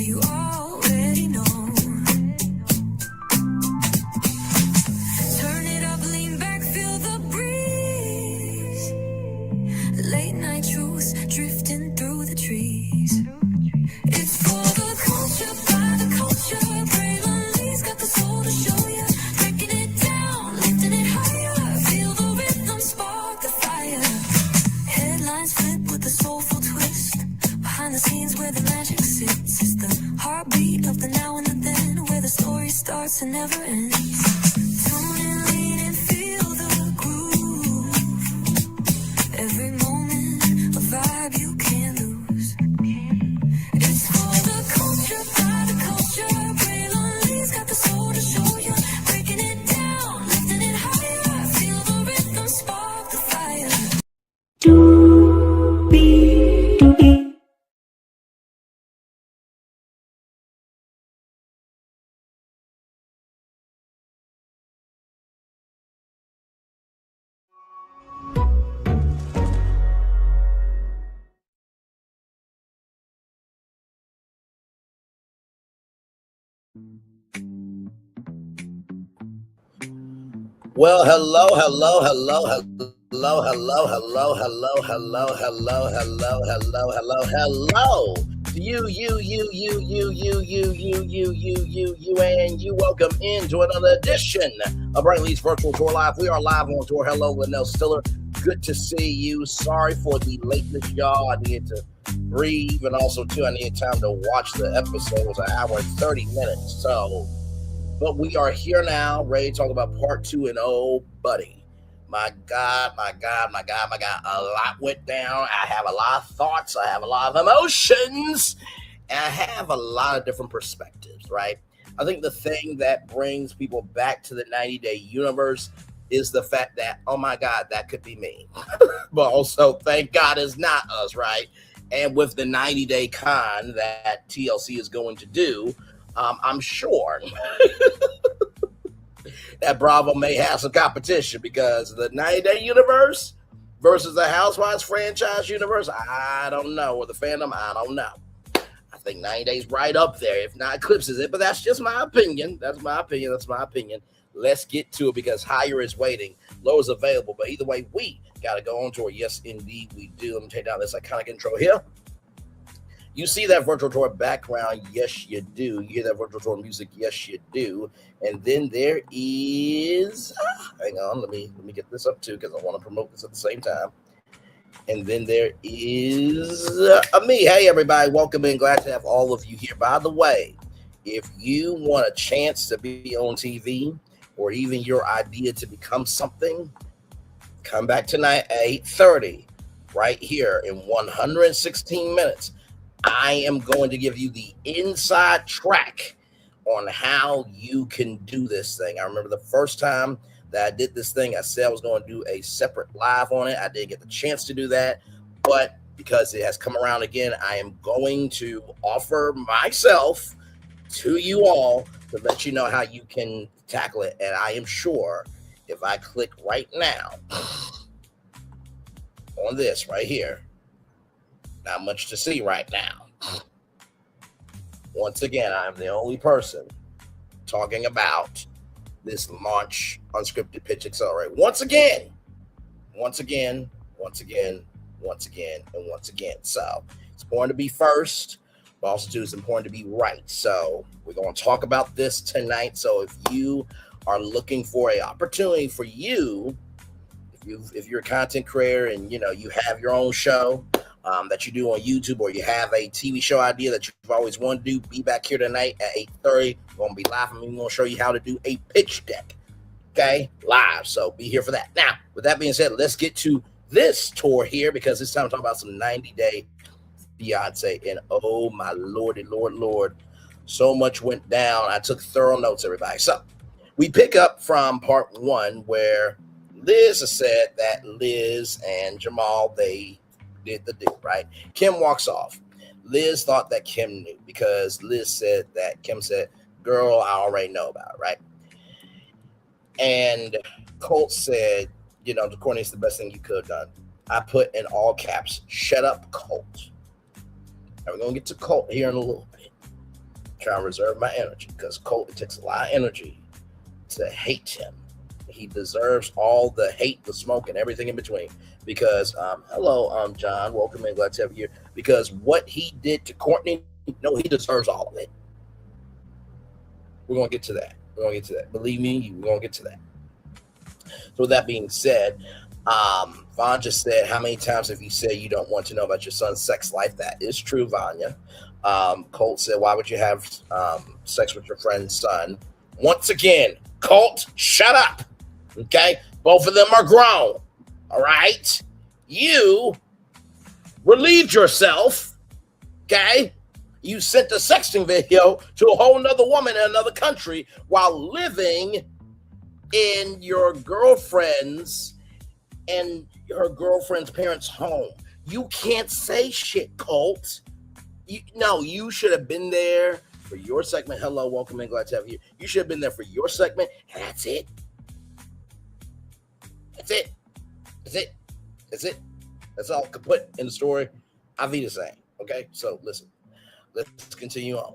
you already know. Turn it up, lean back, feel the breeze. Late night truths drifting through the trees. It's for the culture, by the culture. Braylon got the soul to show you. Breaking it down, lifting it higher. Feel the rhythm, spark the fire. Headlines flip with a soulful twist. Behind the scenes where the magic sits. It's the heartbeat of the now and the then. Where the story starts and never ends. Tune in, lean and feel the groove. Every moment, a vibe you can't lose. It's for the culture, by the culture. Braylon got the soul to show you. Breaking it down, lifting it higher. Feel the rhythm, spark the fire. Well, hello, hello, hello, hello, hello, hello, hello, hello, hello, hello, hello, hello, hello. You, and you. Welcome into another edition of Brightly's Virtual Tour Live. We are live on tour. Hello, Linnell Stiller. Good to see you. Sorry for the lateness, y'all. I needed to breathe, and also, too, I needed time to watch the episode. It was an hour and 30 minutes, but we are here now, ready to talk about part 2. And oh, buddy, my God, a lot went down. I have a lot of thoughts. I have a lot of emotions. And I have a lot of different perspectives, right? I think the thing that brings people back to the 90-day universe is the fact that, oh my God, that could be me. But also, thank God it's not us, right? And with the 90-day con that TLC is going to do, I'm sure that Bravo may have some competition, because the 90-day universe versus the Housewives franchise universe, I don't know. Or the fandom, I don't know. I think 90 Days right up there, if not eclipses it. But that's just my opinion. That's my opinion. Let's get to it, because higher is waiting, low is available. But either way, we got to go on tour. Yes, indeed, we do. Let me take down this iconic intro here. You see that virtual tour background? Yes, you do. You hear that virtual tour music? Yes, you do. And then there is, hang on, let me get this up too, because I want to promote this at the same time. And then there is me. Hey, everybody, welcome in. Glad to have all of you here. By the way, if you want a chance to be on TV, or even your idea to become something, come back tonight at 8:30, right here in 116 minutes. I am going to give you the inside track on how you can do this thing. I remember the first time that I did this thing, I said I was going to do a separate live on it. I didn't get the chance to do that, but because it has come around again, I am going to offer myself to you all to let you know how you can tackle it. And I am sure if I click right now on this right here, not much to see right now. Once again, I'm the only person talking about this launch unscripted pitch accelerator. Once again. So it's important to be first, but also too, it's important to be right. So we're going to talk about this tonight. So if you are looking for an opportunity for you, if you're a content creator and you have your own show that you do on YouTube, or you have a TV show idea that you've always wanted to do, be back here tonight at 8:30. We're going to be live, and we're going to show you how to do a pitch deck, okay, live. So be here for that. Now, with that being said, let's get to this tour here, because it's time to talk about some 90-day Fiance. And oh my lordy, Lord, so much went down. I took thorough notes, everybody. So we pick up from part 1, where Liz has said that Liz and Jamal, they did the deal, right? Kim walks off. Liz thought that Kim knew, because Liz said that Kim said, girl, I already know about it, right? And Colt said, Courtney, it's the best thing you could have done. I put in all caps, shut up, Colt. And we're going to get to Colt here in a little bit. trying to reserve my energy because Colt, it takes a lot of energy to hate him. He deserves all the hate, the smoke, and everything in between. Because, hello, John, welcome and glad to have you here. Because what he did to Courtney, no, he deserves all of it. We're going to get to that. Believe me, we're going to get to that. So with that being said, Vaughn just said, how many times have you said you don't want to know about your son's sex life? That is true, Vanya. Colt said, why would you have sex with your friend's son? Once again, Colt, shut up. Okay? Both of them are grown. All right? You relieved yourself. Okay? You sent a sexting video to a whole nother woman in another country while living in your girlfriend's and her girlfriend's parents' home. You can't say shit, Colt. You should have been there for your segment. Hello, welcome and glad to have you. You should have been there for your segment, and that's it. That's all kaput in the story. I'll be the same. Okay, so listen. Let's continue on.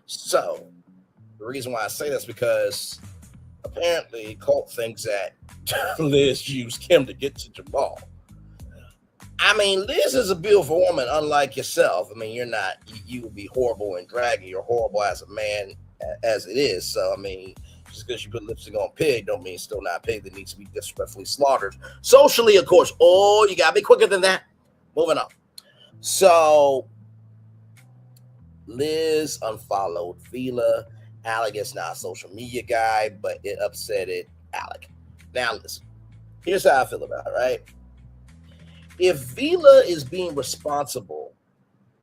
So, the reason why I say that's because apparently Colt thinks that Liz used Kim to get to Jamal. I mean, Liz is a beautiful woman, unlike yourself. I mean, you would be horrible in drag, and you're horrible as a man as it is. So, I mean, just because you put lipstick on pig don't mean it's still not pig that needs to be disrespectfully slaughtered. Socially, of course. Oh, you got to be quicker than that. Moving on. So, Liz unfollowed Vila. Alec is not a social media guy, but it upsetted Alec. Now, listen. Here's how I feel about it, right? If Vila is being responsible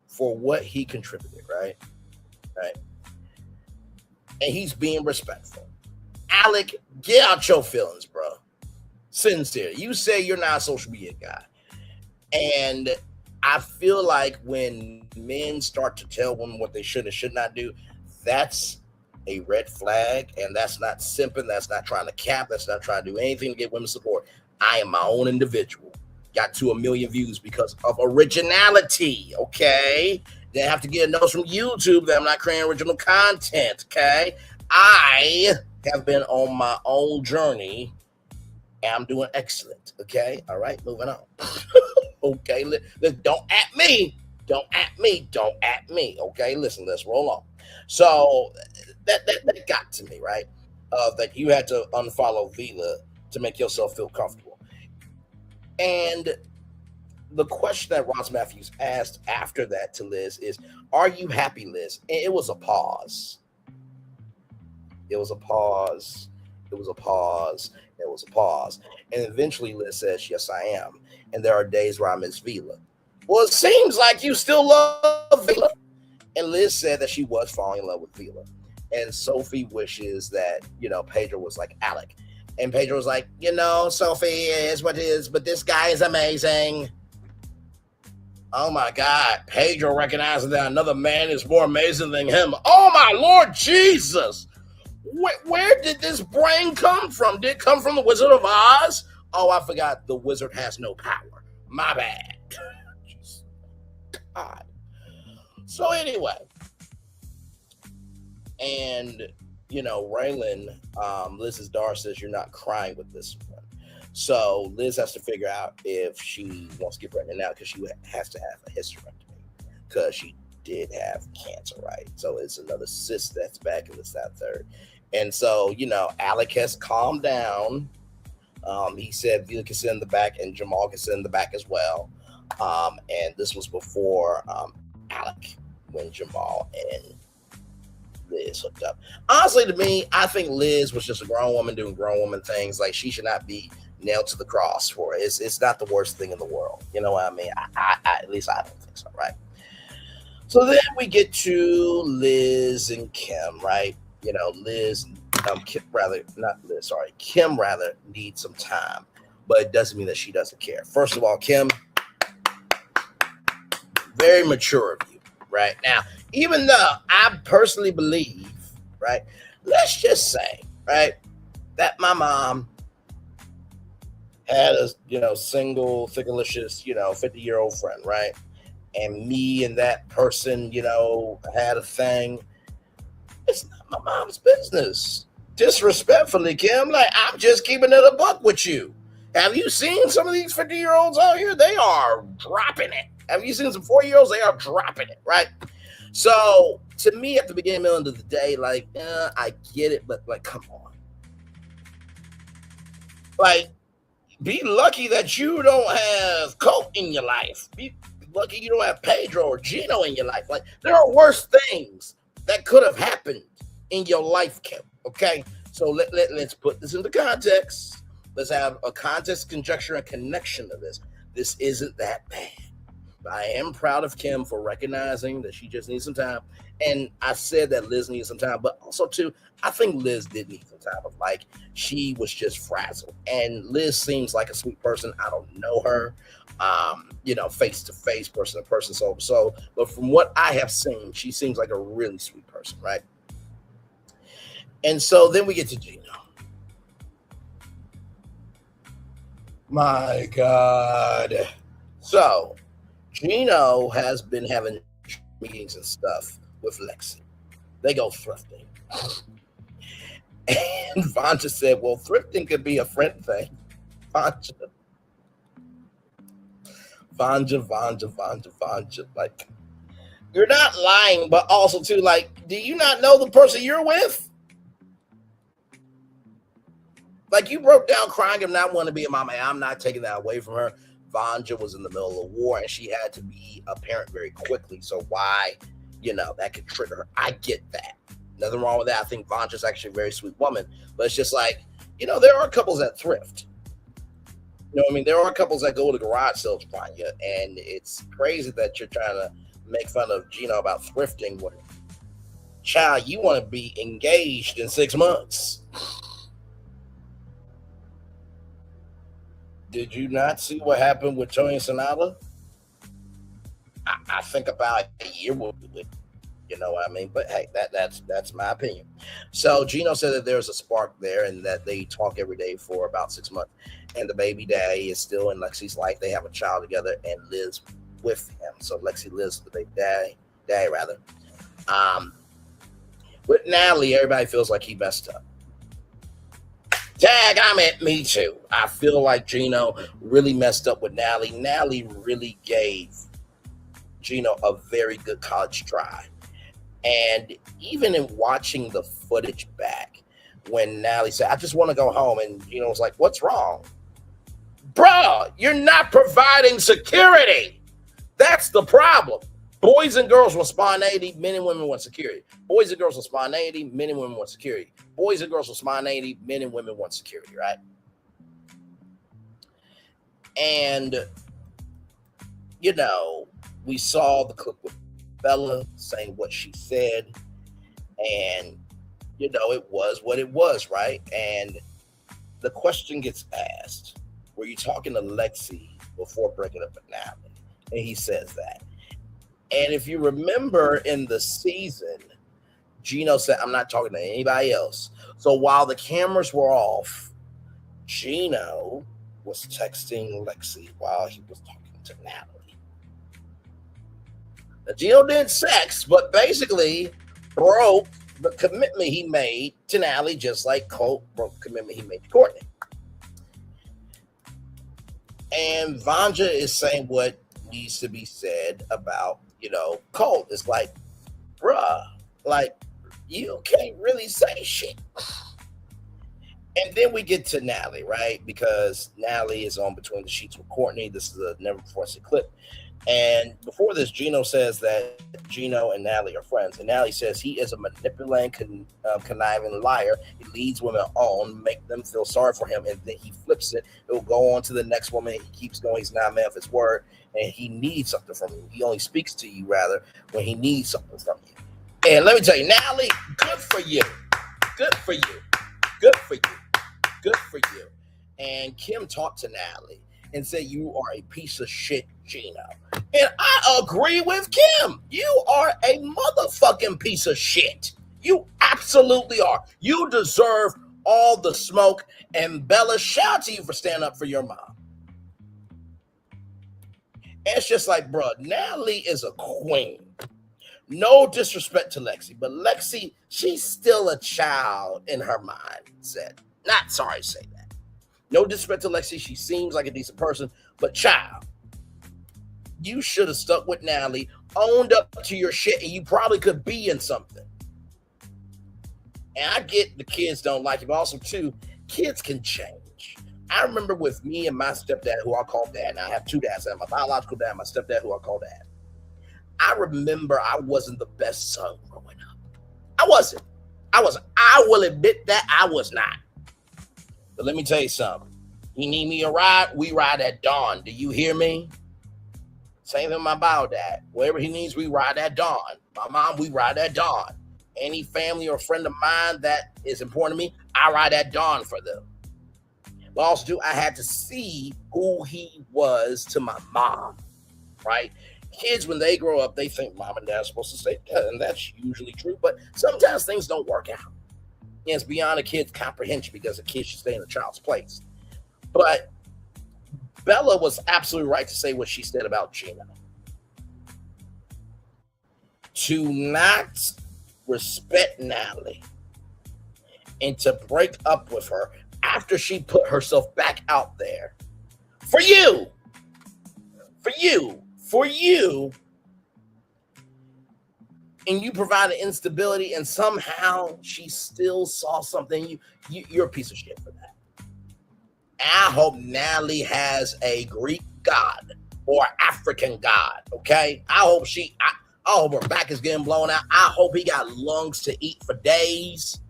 for what he contributed, right? And he's being respectful. Alec, get out your feelings, bro. Sincere. You say you're not a social media guy. And I feel like when men start to tell women what they should and should not do, that's a red flag, and that's not simping, that's not trying to cap, that's not trying to do anything to get women support. I am my own individual. Got to 1 million views because of originality, okay? Didn't have to get a notice from YouTube that I'm not creating original content, okay? I have been on my own journey, and I'm doing excellent, okay? All right, moving on. Okay, don't at me. Don't at me, okay? Listen, let's roll on. So that got to me, right? That you had to unfollow Vila to make yourself feel comfortable. And the question that Ross Matthews asked after that to Liz is, are you happy, Liz? And it was a pause. And eventually Liz says, yes, I am. And there are days where I miss Vila. Well, it seems like you still love Vila. And Liz said that she was falling in love with Vila. And Sophie wishes that, Pedro was like Alec. And Pedro was like, Sophie is what it is, but this guy is amazing. Oh my God. Pedro recognizing that another man is more amazing than him. Oh my Lord Jesus. Where did this brain come from? Did it come from the Wizard of Oz? Oh, I forgot the wizard has no power. My bad. God. So anyway, and Raylan, Liz's daughter says you're not crying with this one. So Liz has to figure out if she wants to get pregnant now because she has to have a hysterectomy because she did have cancer, right? So it's another cyst that's back in this, that, third. And so, Alec has calmed down. He said Vila can sit in the back and Jamal can sit in the back as well. And this was before Alec, when Jamal and Liz hooked up. Honestly, to me, I think Liz was just a grown woman doing grown woman things. Like, she should not be nailed to the cross for it. It's not the worst thing in the world. You know what I mean? I at least I don't think so, right? So then we get to Liz and Kim, right? Kim rather needs some time, but it doesn't mean that she doesn't care. First of all, Kim, very mature of you, right? Now, even though I personally believe, right, let's just say, right, that my mom had a, single, thickalicious, 50-year-old friend, right? and me and that person, had a thing. It's not my mom's business. Disrespectfully, Kim, like I'm just keeping it a buck with you. Have you seen some of these 50-year-olds out here? They are dropping it. Have you seen some 40-year-olds? They are dropping it, right? So to me, at the beginning and end of the day, like, I get it, but like, come on. Like, be lucky that you don't have Colt in your life. Be lucky you don't have Pedro or Gino in your life. Like, there are worse things that could have happened in your life, Kim. Okay? So let's put this into context. Let's have a context, conjecture, and connection to this. This isn't that bad. I am proud of Kim for recognizing that she just needs some time. And I said that Liz needs some time, but also too, I think Liz did need some time. Of like, she was just frazzled. And Liz seems like a sweet person. I don't know her, face to face, person to person. So, but from what I have seen, she seems like a really sweet person, right? And so then we get to Gino. My God. So Gino has been having meetings and stuff with Lexie. They go thrifting. And Vanja said, well, thrifting could be a friend thing. Vanja. Like, you're not lying, but also, too, like, do you not know the person you're with? Like, you broke down crying and not wanting to be a mama. I'm not taking that away from her. Vanja was in the middle of war, and she had to be a parent very quickly. So why, that could trigger her. I get that. Nothing wrong with that. I think Vanja's actually a very sweet woman. But it's just like, there are couples that thrift. You know what I mean? There are couples that go to garage sales, Vanya, and it's crazy that you're trying to make fun of Gino about thrifting when, child, you want to be engaged in 6 months. Did you not see what happened with Tony and Sonata? I think about a year will do it. You know what I mean? But hey, that's my opinion. So Gino said that there's a spark there and that they talk every day for about 6 months. And the baby daddy is still in Lexie's life. They have a child together and lives with him. So Lexie lives with the baby daddy rather. With Natalie, everybody feels like he messed up. Tag, I'm at me too. I feel like Gino really messed up with Natalie. Natalie really gave Gino a very good college try. And even in watching the footage back, when Natalie said, I just want to go home, and Gino was like, what's wrong? Bruh, you're not providing security. That's the problem. Boys and girls want spontaneity, men and women want security. Boys and girls want spontaneity, men and women want security. Boys and girls want spontaneity, men and women want security, right? And, we saw the clip with Bella saying what she said, and, it was what it was, right? And the question gets asked, were you talking to Lexie before breaking up with Natalie? And he says that. And if you remember in the season, Gino said, I'm not talking to anybody else. So while the cameras were off, Gino was texting Lexie while he was talking to Natalie. Now, Gino didn't sex, but basically broke the commitment he made to Natalie, just like Colt broke the commitment he made to Courtney. And Vanja is saying what needs to be said about, Colt. It's like, bruh, like, you can't really say shit. And then we get to Natalie, right? Because Natalie is on Between the Sheets with Courtney. This is a never before seen clip. And before this, Gino says that Gino and Natalie are friends. And Natalie says he is a manipulating, conniving liar. He leads women on, make them feel sorry for him, and then he flips it. He'll go on to the next woman. He keeps going. He's not a man of his word, and he needs something from you. He only speaks to you, rather, when he needs something from you. And let me tell you, Natalie, good for you. Good for you. Good for you. Good for you. And Kim talked to Natalie and said, you are a piece of shit, Gino. And I agree with Kim. You are a motherfucking piece of shit. You absolutely are. You deserve all the smoke. And Bella, shout out to you for standing up for your mom. And it's just like, bro, Natalie is a queen. No disrespect to Lexie, but Lexie, she's still a child in her mindset. Not sorry to say that. No disrespect to Lexie, she seems like a decent person, but child, you should have stuck with Natalie, owned up to your shit, and you probably could be in something. And I get the kids don't like it, but also, too, kids can change. I remember with me and my stepdad, who I call dad. Now, I have two dads. I have my biological dad and my stepdad, who I call dad. I remember I wasn't the best son growing up. I wasn't. I will admit that I was not. But let me tell you something. You need me a ride? We ride at dawn. Do you hear me? Same thing with my bio dad. Wherever he needs, we ride at dawn. My mom, we ride at dawn. Any family or friend of mine that is important to me, I ride at dawn for them. But also, too, I had to see who he was to my mom, right? Kids, when they grow up, they think mom and dad are supposed to stay together, and that's usually true. But sometimes things don't work out. And it's beyond a kid's comprehension because a kid should stay in a child's place. But Bella was absolutely right to say what she said about Gina. To not respect Natalie and to break up with her after she put herself back out there for you, and you provided instability, and somehow she still saw something. You're a piece of shit for that. I hope Natalie has a Greek god or African god. Okay, I hope her back is getting blown out. I hope he got lungs to eat for days.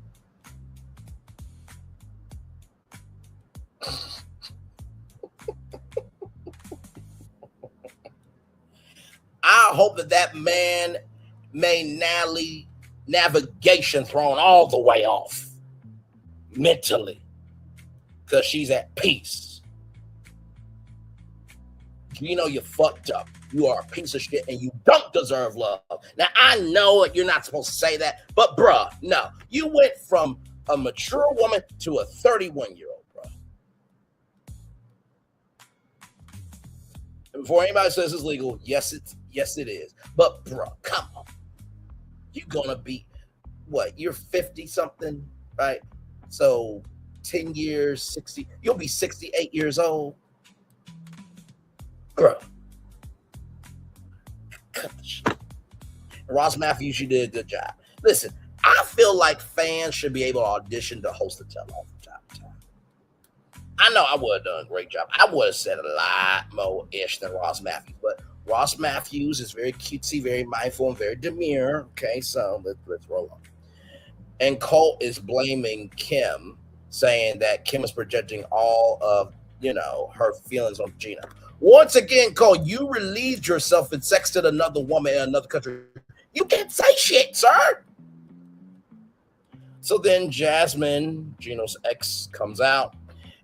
I hope that man made Natalie navigation thrown all the way off mentally because she's at peace. Gino, you fucked up. You are a piece of shit and you don't deserve love. Now, I know you're not supposed to say that, but bruh, no. You went from a mature woman to a 31-year-old, bruh. And before anybody says it's legal, yes, it is. But bruh, come on. You're gonna be, what, you're 50-something, right? So 10 years, 60, you'll be 68 years old. Bruh. Cut the shit. Ross Matthews, you did a good job. Listen, I feel like fans should be able to audition to host a tell-all from time to time. I know I would have done a great job. I would have said a lot more ish than Ross Matthews, but Ross Matthews is very cutesy, very mindful, and very demure. Okay, so let's roll on. And Colt is blaming Kim, saying that Kim is projecting all of, her feelings on Gina. Once again, Cole, you relieved yourself and sexted another woman in another country. You can't say shit, sir. So then Jasmine, Gino's ex, comes out,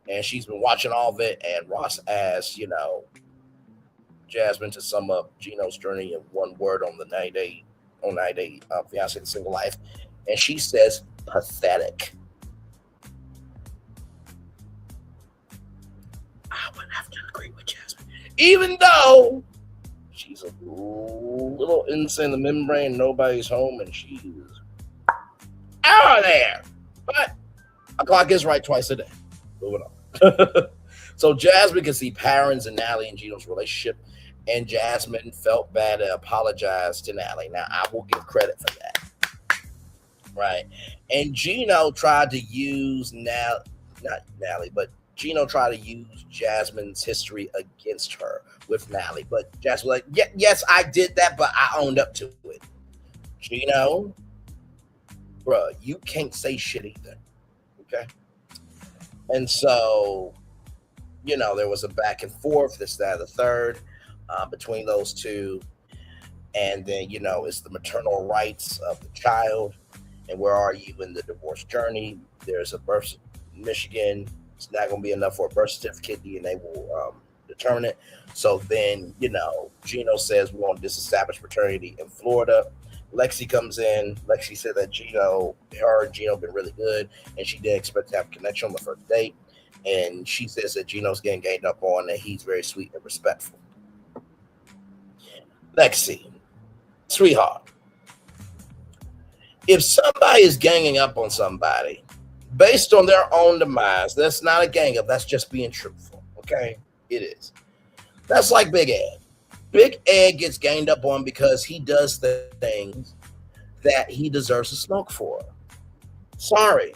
and she's been watching all of it, and Ross asks, Jasmine to sum up Gino's journey in one word on the 90-day Fiance single life, and she says, pathetic. I would have to agree with Jasmine. Even though she's a little insane in the membrane, nobody's home, and she's out of there. But a clock is right twice a day. Moving on. So Jasmine can see patterns in Natalie and Gino's relationship, and Jasmine felt bad and apologized to Natalie. Now, I will give credit for that. Right? And Gino tried to use Gino tried to use Jasmine's history against her with Natalie. But Jasmine was like, yes, I did that, but I owned up to it. Gino, bruh, you can't say shit either. Okay? And so, there was a back and forth, this, that, the third, between those two. And then, it's the maternal rights of the child. And where are you in the divorce journey? There's a birth in Michigan. It's not going to be enough for a birth certificate. DNA will determine it. So then, Gino says we want to disestablish paternity in Florida. Lexie comes in. Lexie said that her and Gino have been really good, and she didn't expect to have a connection on the first date. And she says that Gino's getting ganged up on, and he's very sweet and respectful. Lexie, sweetheart, if somebody is ganging up on somebody based on their own demise, that's not a gang up. That's just being truthful. Okay? It is. That's like Big Ed. Big Ed gets ganged up on because he does the things that he deserves to smoke for. Sorry.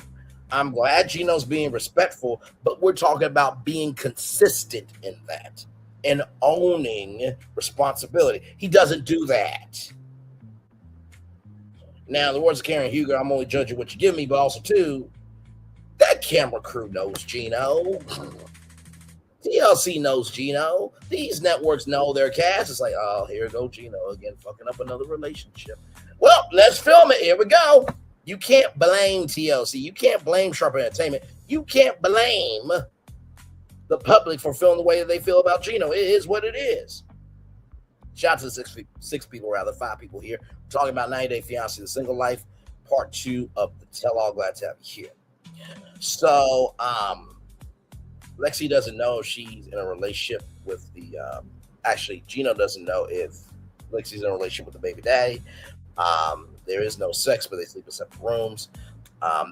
I'm glad Gino's being respectful, but we're talking about being consistent in that and owning responsibility. He doesn't do that. Now, in the words of Karen Huger, I'm only judging what you give me, but also, too, that camera crew knows Gino. TLC knows Gino. These networks know their cast. It's like, oh, here goes Gino again, fucking up another relationship. Well, let's film it. Here we go. You can't blame TLC. You can't blame Sharp Entertainment. You can't blame the public for feeling the way that they feel about Gino. It is what it is. Shout out to the five people here. We're talking about 90 Day Fiance, The Single Life, part 2 of the Tell All. Glad to have you here. So, Lexie doesn't know if she's in a relationship with the, actually, Gino doesn't know if Lexie's in a relationship with the baby daddy. There is no sex, but they sleep in separate rooms.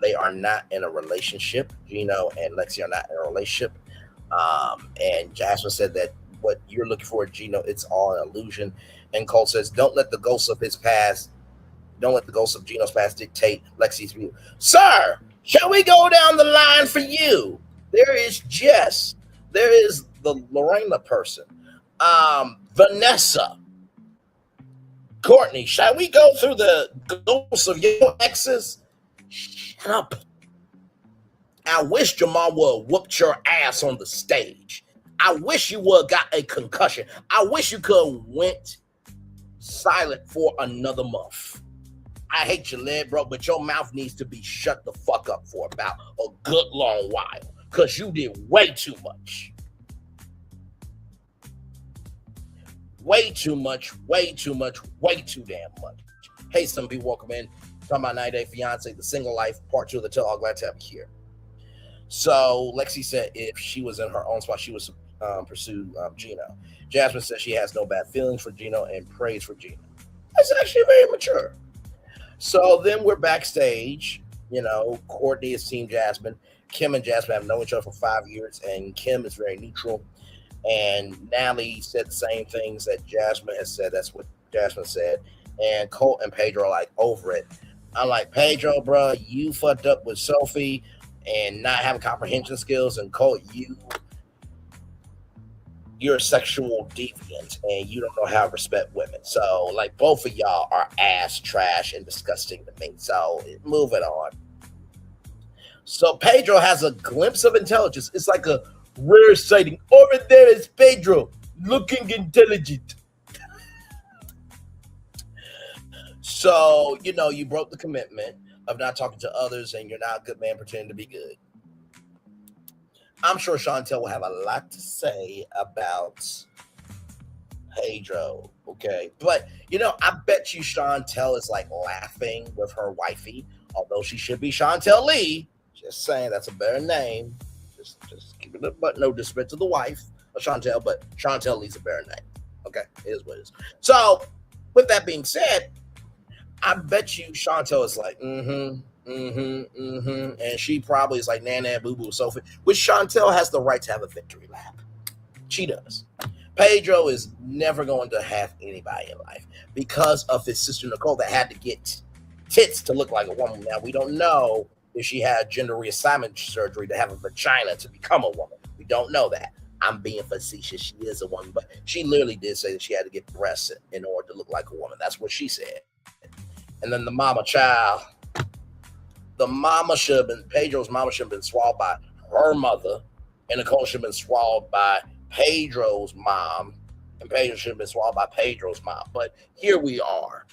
They are not in a relationship. Gino and Lexie are not in a relationship. And Jasmine said that what you're looking for, Gino, it's all an illusion. And Colt says, don't let the ghosts of his past, don't let the ghosts of Gino's past dictate Lexie's view. Sir, shall we go down the line for you? There is Jess. There is the Lorena person. Vanessa. Courtney, shall we go through the ghosts of your exes? Shut up. I wish Jamal would have whooped your ass on the stage. I wish you would have got a concussion. I wish you could have went silent for another month. I hate your leg, bro, but your mouth needs to be shut the fuck up for about a good long while because you did way too much. Way too much, way too much, way too damn much. Hey, some people, welcome in. Talking about 90 Day Fiance, The Single Life, part 2 of the Tell All. Glad to have you here. So, Lexie said if she was in her own spot, she would pursue Gino. Jasmine says she has no bad feelings for Gino and prays for Gino. That's actually very mature. So, then we're backstage. You know, Courtney is Team Jasmine. Kim and Jasmine have known each other for 5 years, and Kim is very neutral. And Natalie said the same things that Jasmine has said. That's what Jasmine said. And Colt and Pedro are like over it. I'm like, Pedro, bro, you fucked up with Sophie and not having comprehension skills. And Colt, you're a sexual deviant and you don't know how to respect women. So, like, both of y'all are ass, trash, and disgusting to me. So, moving on. So, Pedro has a glimpse of intelligence. It's like a rare sighting. Over there is Pedro, looking intelligent. So, you know, you broke the commitment of not talking to others and you're not a good man pretending to be good. I'm sure Chantel will have a lot to say about Pedro, okay? But, you know, I bet you Chantel is like laughing with her wifey, although she should be Chantel Lee. Just saying, that's a better name. Just keep it up, but no disrespect to the wife of Chantel, but Chantel Lee's a better name. Okay, it is what it is. So, with that being said, I bet you Chantel is like, and she probably is like Nana Boo Boo Sophie, which Chantel has the right to have a victory lap. She does. Pedro is never going to have anybody in life because of his sister Nicole that had to get tits to look like a woman. Now, we don't know if she had gender reassignment surgery to have a vagina to become a woman. We don't know that. I'm being facetious. She is a woman, but she literally did say that she had to get breasts in order to look like a woman. That's what she said. And then the mama child, Pedro's mama should have been swallowed by her mother, and Nicole should have been swallowed by Pedro's mom, and Pedro should have been swallowed by Pedro's mom. But here we are.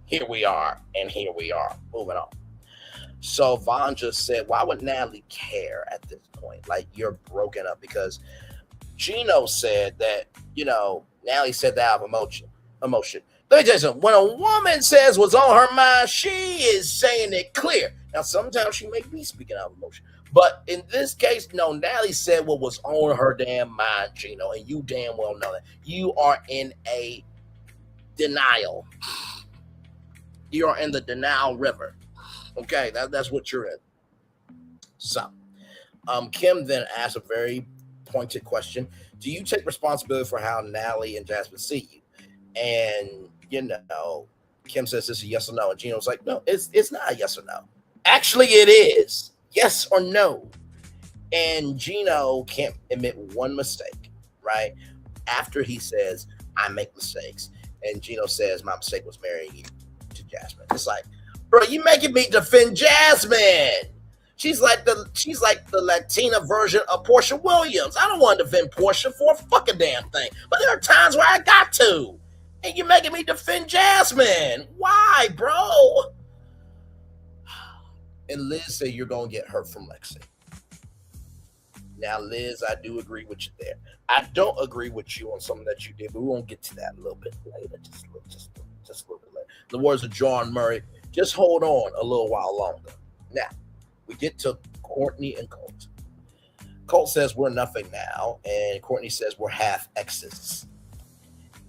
Here we are, and here we are. Moving on. So Vaughn just said, why would Natalie care at this point? Like, you're broken up. Because Gino said that, you know, Natalie said that out of emotion. Let me tell you something. When a woman says what's on her mind, she is saying it clear. Now, sometimes she may be speaking out of emotion, But in this case, no, Natalie said what was on her damn mind, Gino, and you damn well know that. You are in a denial. You are in the denial river. Okay, that's what you're in. So, Kim then asked a very pointed question. Do you take responsibility for how Natalie and Jasmine see you? And, Kim says this is a yes or no. And Gino's like, no, it's not a yes or no. Actually, it is. Yes or no. And Gino can't admit one mistake, right? After he says, I make mistakes. And Gino says, my mistake was marrying you to Jasmine. It's like, bro, you making me defend Jasmine. She's like the Latina version of Portia Williams. I don't want to defend Portia for a fucking damn thing. But there are times where I got to. And you're making me defend Jasmine. Why, bro? And Liz said you're going to get hurt from Lexie. Now, Liz, I do agree with you there. I don't agree with you on something that you did, but we won't get to that a little bit later. Just a little bit later. The words of John Murray, just hold on a little while longer. Now, we get to Courtney and Colt. Colt says we're nothing now, and Courtney says we're half exes.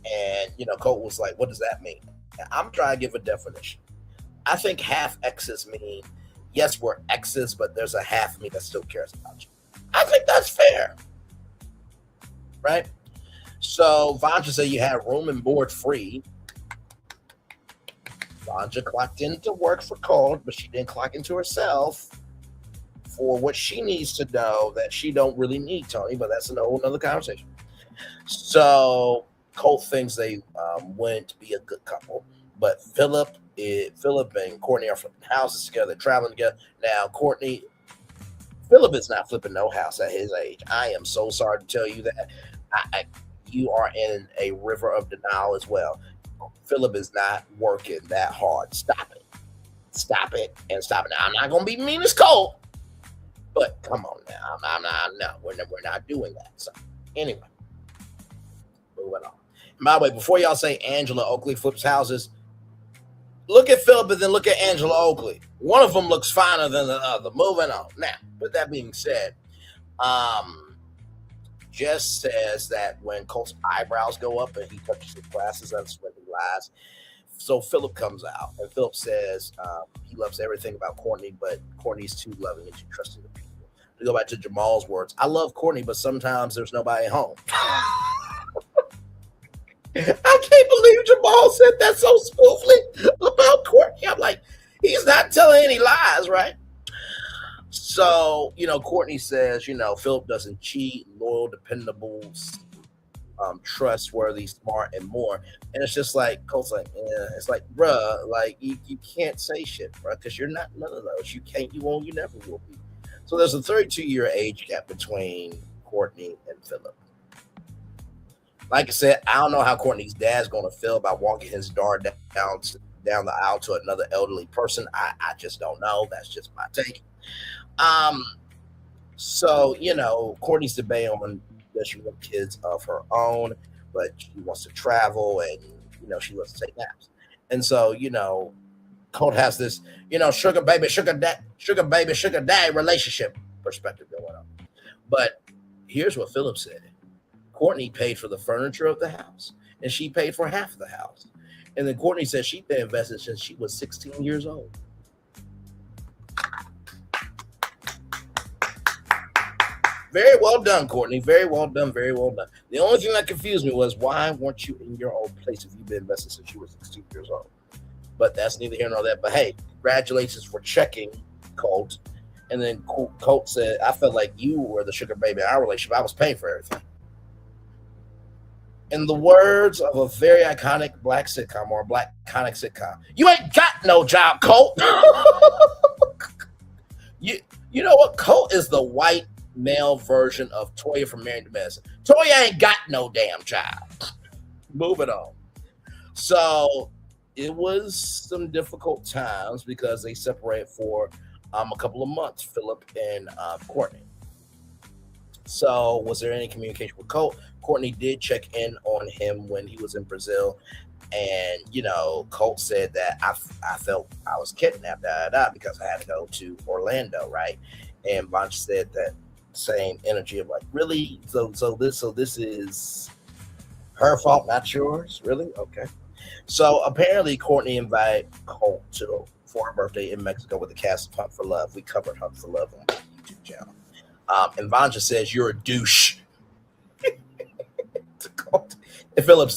And, Colt was like, what does that mean? Now, I'm trying to give a definition. I think half exes mean, yes, we're exes, but there's a half of me that still cares about you. I think that's fair. Right? So, Vanja said you had room and board free. Vanja clocked into work for Colt, but she didn't clock into herself for what she needs to know that she don't really need Tony, but that's a whole other conversation. So, Colt thinks they went to be a good couple, but Phillip and Courtney are flipping houses together, traveling together. Now, Phillip is not flipping no house at his age. I am so sorry to tell you that. You are in a river of denial as well. Phillip is not working that hard. Stop it. Stop it and stop it. Now, I'm not going to be mean as Colt, but come on now. We're not doing that. So, anyway, moving on. And by the way, before y'all say Angela Oakley flips houses, look at Phillip and then look at Angela Oakley. One of them looks finer than the other. Moving on. Now, with that being said, Jess says that when Colt's eyebrows go up and he touches his glasses, that's when he lies. So Phillip comes out, and Phillip says he loves everything about Courtney, but Courtney's too loving and too trusting of people. To go back to Jamal's words, I love Courtney, but sometimes there's nobody at home. I can't believe Jamal said that so smoothly about Courtney. I'm like, he's not telling any lies, right? So, Courtney says, Phillip doesn't cheat, loyal, dependable, trustworthy, smart, and more. And it's just like, Colt's like, it's like, bruh, like, you can't say shit, bruh, because you're not none of those. You can't, you won't, you never will be. So there's a 32-year age gap between Courtney and Phillip. Like I said, I don't know how Courtney's dad's going to feel about walking his daughter down the aisle to another elderly person. I just don't know. That's just my take. So, Courtney's debating on does she want kids of her own, but she wants to travel and, she wants to take naps. And so, Colt has this, sugar baby, sugar daddy relationship perspective going on. But here's what Phillip said. Courtney paid for the furniture of the house, and she paid for half of the house. And then Courtney said she'd been invested since she was 16 years old. Very well done, Courtney. Very well done. Very well done. The only thing that confused me was why weren't you in your old place if you've been invested since you were 16 years old? But that's neither here nor there. But hey, congratulations for checking, Colt. And then Colt said, I felt like you were the sugar baby in our relationship. I was paying for everything. In the words of a very iconic black sitcom or black iconic sitcom, you ain't got no job, Colt. You know what? Colt is the white male version of Toya from Married to Medicine. Toya ain't got no damn job. Moving on. So it was some difficult times because they separated for a couple of months, Phillip and Courtney. So was there any communication with Colt? Courtney did check in on him when he was in Brazil. And, Colt said that I felt I was kidnapped because I had to go to Orlando, right? And Vancha said that same energy of like, really? So this is her fault, not yours? Really? Okay. So apparently Courtney invited Colt for her birthday in Mexico with the cast of Hunt for Love. We covered Hunt for Love on my YouTube channel. And Vancha says you're a douche to Colt. And Philip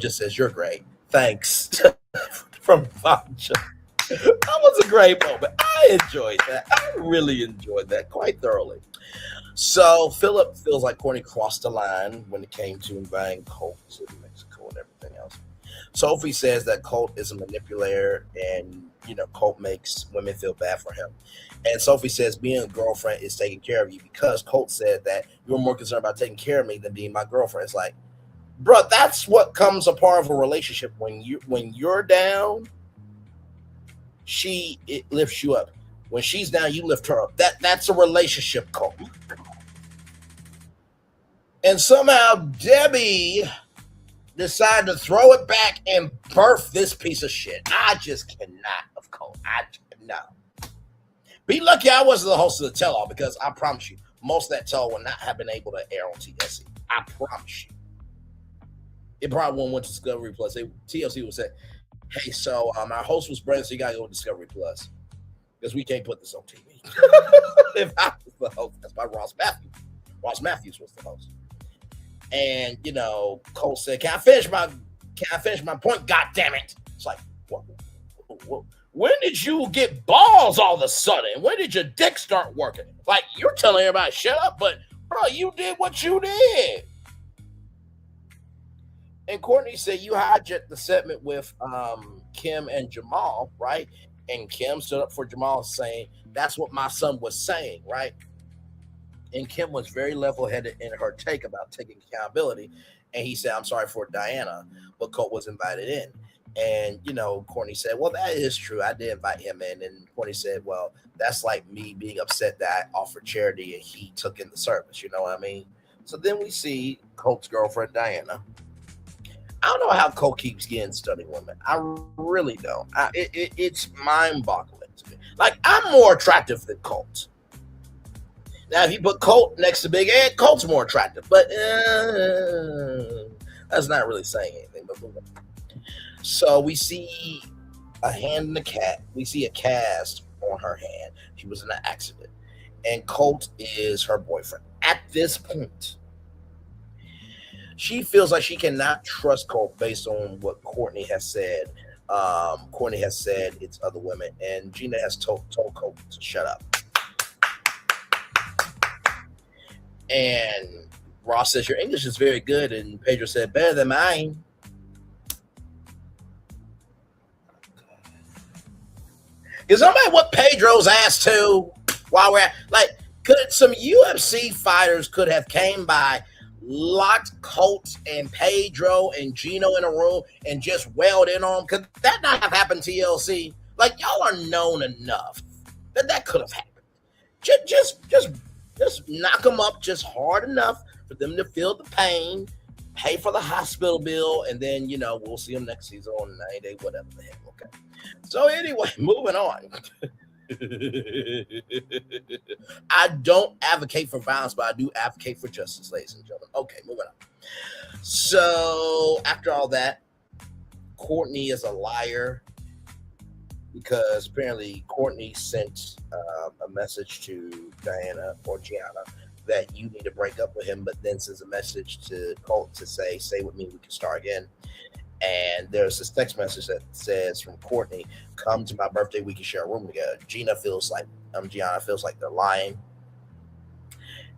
just says you're great. Thanks from Vancha. That was a great moment. I enjoyed that. I really enjoyed that quite thoroughly. So Philip feels like Courtney crossed the line when it came to inviting Colt to Mexico and everything else. Sophie says that Colt is a manipulator and, Colt makes women feel bad for him. And Sophie says being a girlfriend is taking care of you because Colt said that you're more concerned about taking care of me than being my girlfriend. It's like, bro, that's what comes a part of a relationship. When you're down, it lifts you up. When she's down, you lift her up. That's a relationship, Colt. And somehow Debbie decided to throw it back and birth this piece of shit. I just cannot, of Colt. No. Be lucky I wasn't the host of the tell-all because I promise you, most of that tell-all would not have been able to air on TLC. I promise you. It probably wouldn't went to Discovery Plus. TLC would say, hey, so our host was Brandon, so you got to go to Discovery Plus because we can't put this on TV. If I was the host, that's by Ross Matthews. Ross Matthews was the host. And, Cole said, can I finish my point? God damn it. It's like, what? When did you get balls all of a sudden? When did your dick start working? Like, you're telling everybody, shut up, but, bro, you did what you did. And Courtney said you hijacked the segment with Kim and Jamal, right? And Kim stood up for Jamal saying, that's what my son was saying, right? And Kim was very level-headed in her take about taking accountability. And he said, I'm sorry for Diana, but Colt was invited in. And, Courtney said, well, that is true. I did invite him in. And Courtney said, well, that's like me being upset that I offered charity and he took in the service. You know what I mean? So then we see Colt's girlfriend, Diana. I don't know how Colt keeps getting stunning women. I really don't. It's mind-boggling to me. Like, I'm more attractive than Colt. Now, if you put Colt next to Big Ed, Colt's more attractive. But that's not really saying anything. But so we see a hand in the cat. We see a cast on her hand. She was in an accident. And Colt is her boyfriend. At this point, she feels like she cannot trust Colt based on what Courtney has said. Courtney has said it's other women. And Gina has told Colt to shut up. And Ross says, your English is very good. And Pedro said, better than mine. Can somebody whip Pedro's ass too? While we're at, like, could some UFC fighters could have came by, locked Colt and Pedro and Gino in a room and just wailed in on them? Could that not have happened to TLC? Like, y'all are known enough that could have happened. Just knock them up just hard enough for them to feel the pain, pay for the hospital bill, and then, we'll see them next season on 90 Day, whatever the heck. Okay. So anyway, moving on. I don't advocate for violence, but I do advocate for justice, ladies and gentlemen. Okay, moving on. So after all that, Courtney is a liar because apparently Courtney sent a message to Diana or Gianna that you need to break up with him, but then sends a message to Colt to say, stay with me, we can start again. And there's this text message that says from Courtney, come to my birthday, we can share a room together. Gianna feels like they're lying.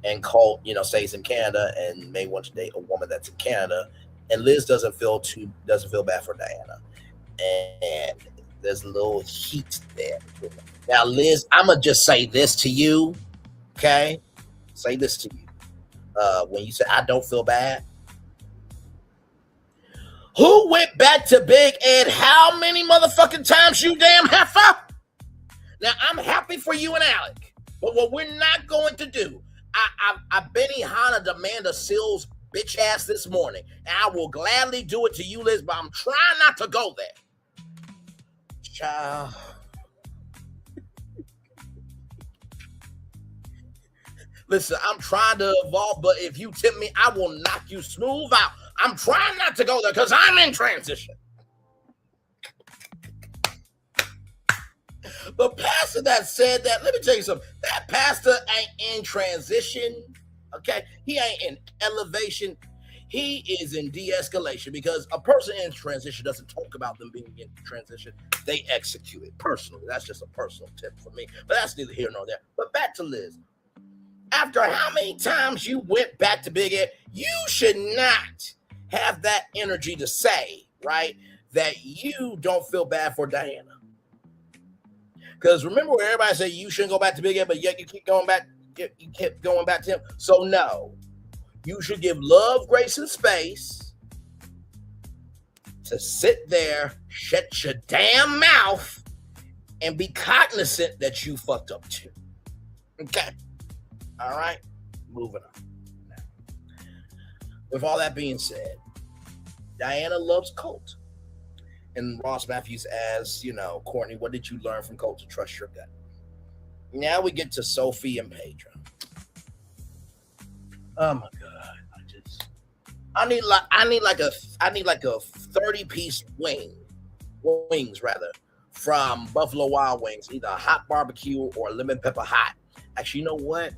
And Colt, stays in Canada and may want to date a woman that's in Canada. And Liz doesn't feel bad for Diana. And there's a little heat there. Now, Liz, I'm going to just say this to you, okay? Say this to you. When you say, I don't feel bad. Who went back to Big Ed how many motherfucking times, you damn heifer? Now, I'm happy for you and Alec. But what we're not going to do, I Benny Hanna Amanda Sills bitch ass this morning. And I will gladly do it to you, Liz, but I'm trying not to go there. Child. Listen, I'm trying to evolve, but if you tempt me, I will knock you smooth out. I'm trying not to go there because I'm in transition. The pastor that said that, let me tell you something. That pastor ain't in transition, okay? He ain't in elevation. He is in de-escalation, because a person in transition doesn't talk about them being in transition. They execute it personally. That's just a personal tip for me. But that's neither here nor there. But back to Liz. After how many times you went back to Big Ed, you should not have that energy to say, right, that you don't feel bad for Diana. Because remember where everybody said you shouldn't go back to Big Ed, but yet you keep going back, you kept going back to him. So no, you should give love, grace, and space to sit there, shut your damn mouth, and be cognizant that you fucked up too. Okay. All right. Moving on. Now, with all that being said, Diana loves Colt. And Ross Matthews asks, Courtney, what did you learn from Colt to trust your gut? Now we get to Sophie and Pedro. Oh my God. I need like a 30-piece wings from Buffalo Wild Wings, either a hot barbecue or lemon pepper hot. Actually, you know what?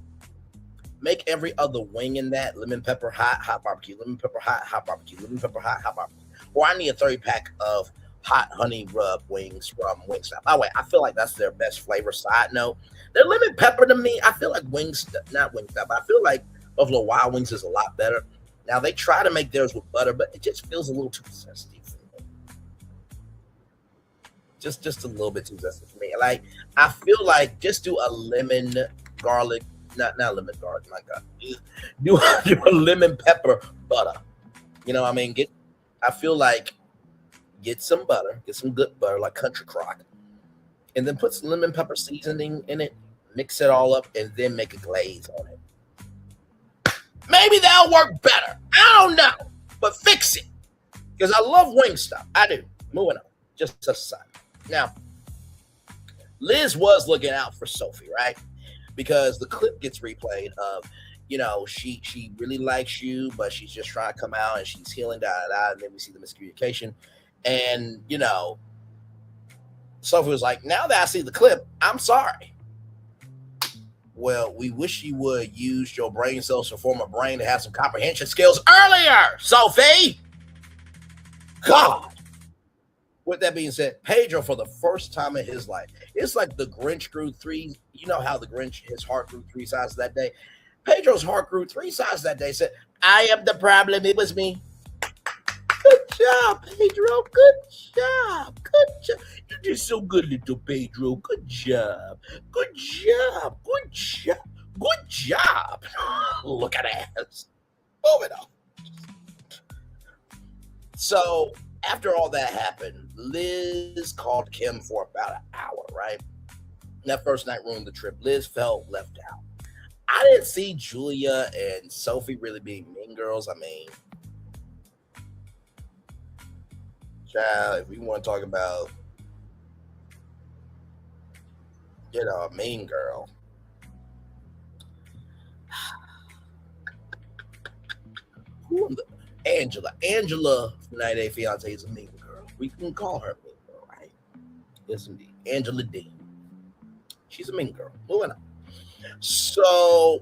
Make every other wing in that lemon pepper hot barbecue, lemon pepper hot barbecue, lemon pepper hot barbecue. Or I need a 30-pack of hot honey rub wings from Wingstop. By the way, I feel like that's their best flavor. Side note, their lemon pepper to me, I feel like not Wingstop, but I feel like Buffalo Wild Wings is a lot better. Now they try to make theirs with butter, but it just feels a little too zesty for me. Just a little bit too zesty for me. Like, I feel like just do a lemon garlic, not lemon garlic, my God. Do a lemon pepper butter. You know what I mean? I feel like get some butter, get some good butter like Country Crock, and then put some lemon pepper seasoning in it, mix it all up, and then make a glaze on it. Maybe that'll work better. I don't know, but fix it, because I love Wingstop. I do. Moving on. Just a side. Now, Liz was looking out for Sophie, right? Because the clip gets replayed of, she really likes you, but she's just trying to come out and she's healing, and then we see the miscommunication. And, Sophie was like, now that I see the clip, I'm sorry. Well, we wish you would use your brain cells to form a brain to have some comprehension skills earlier, Sophie. God. With that being said, Pedro, for the first time in his life, it's like the Grinch grew three. You know how the Grinch, his heart grew 3 sizes that day? Pedro's heart grew 3 sizes that day. Said, I am the problem. It was me. Good job, Pedro. Good job. Good job. You did so good, little Pedro. Good job. Good job. Good job. Good job. Look at ass. Moving on. So after all that happened, Liz called Kim for about an hour, right? That first night ruined the trip. Liz felt left out. I didn't see Julia and Sophie really being mean girls. I mean, child, if we want to talk about, a mean girl. Angela from 90 Day Fiance is a mean girl. We can call her a mean girl, right? Yes, indeed. Angela D. She's a mean girl. Moving on. So,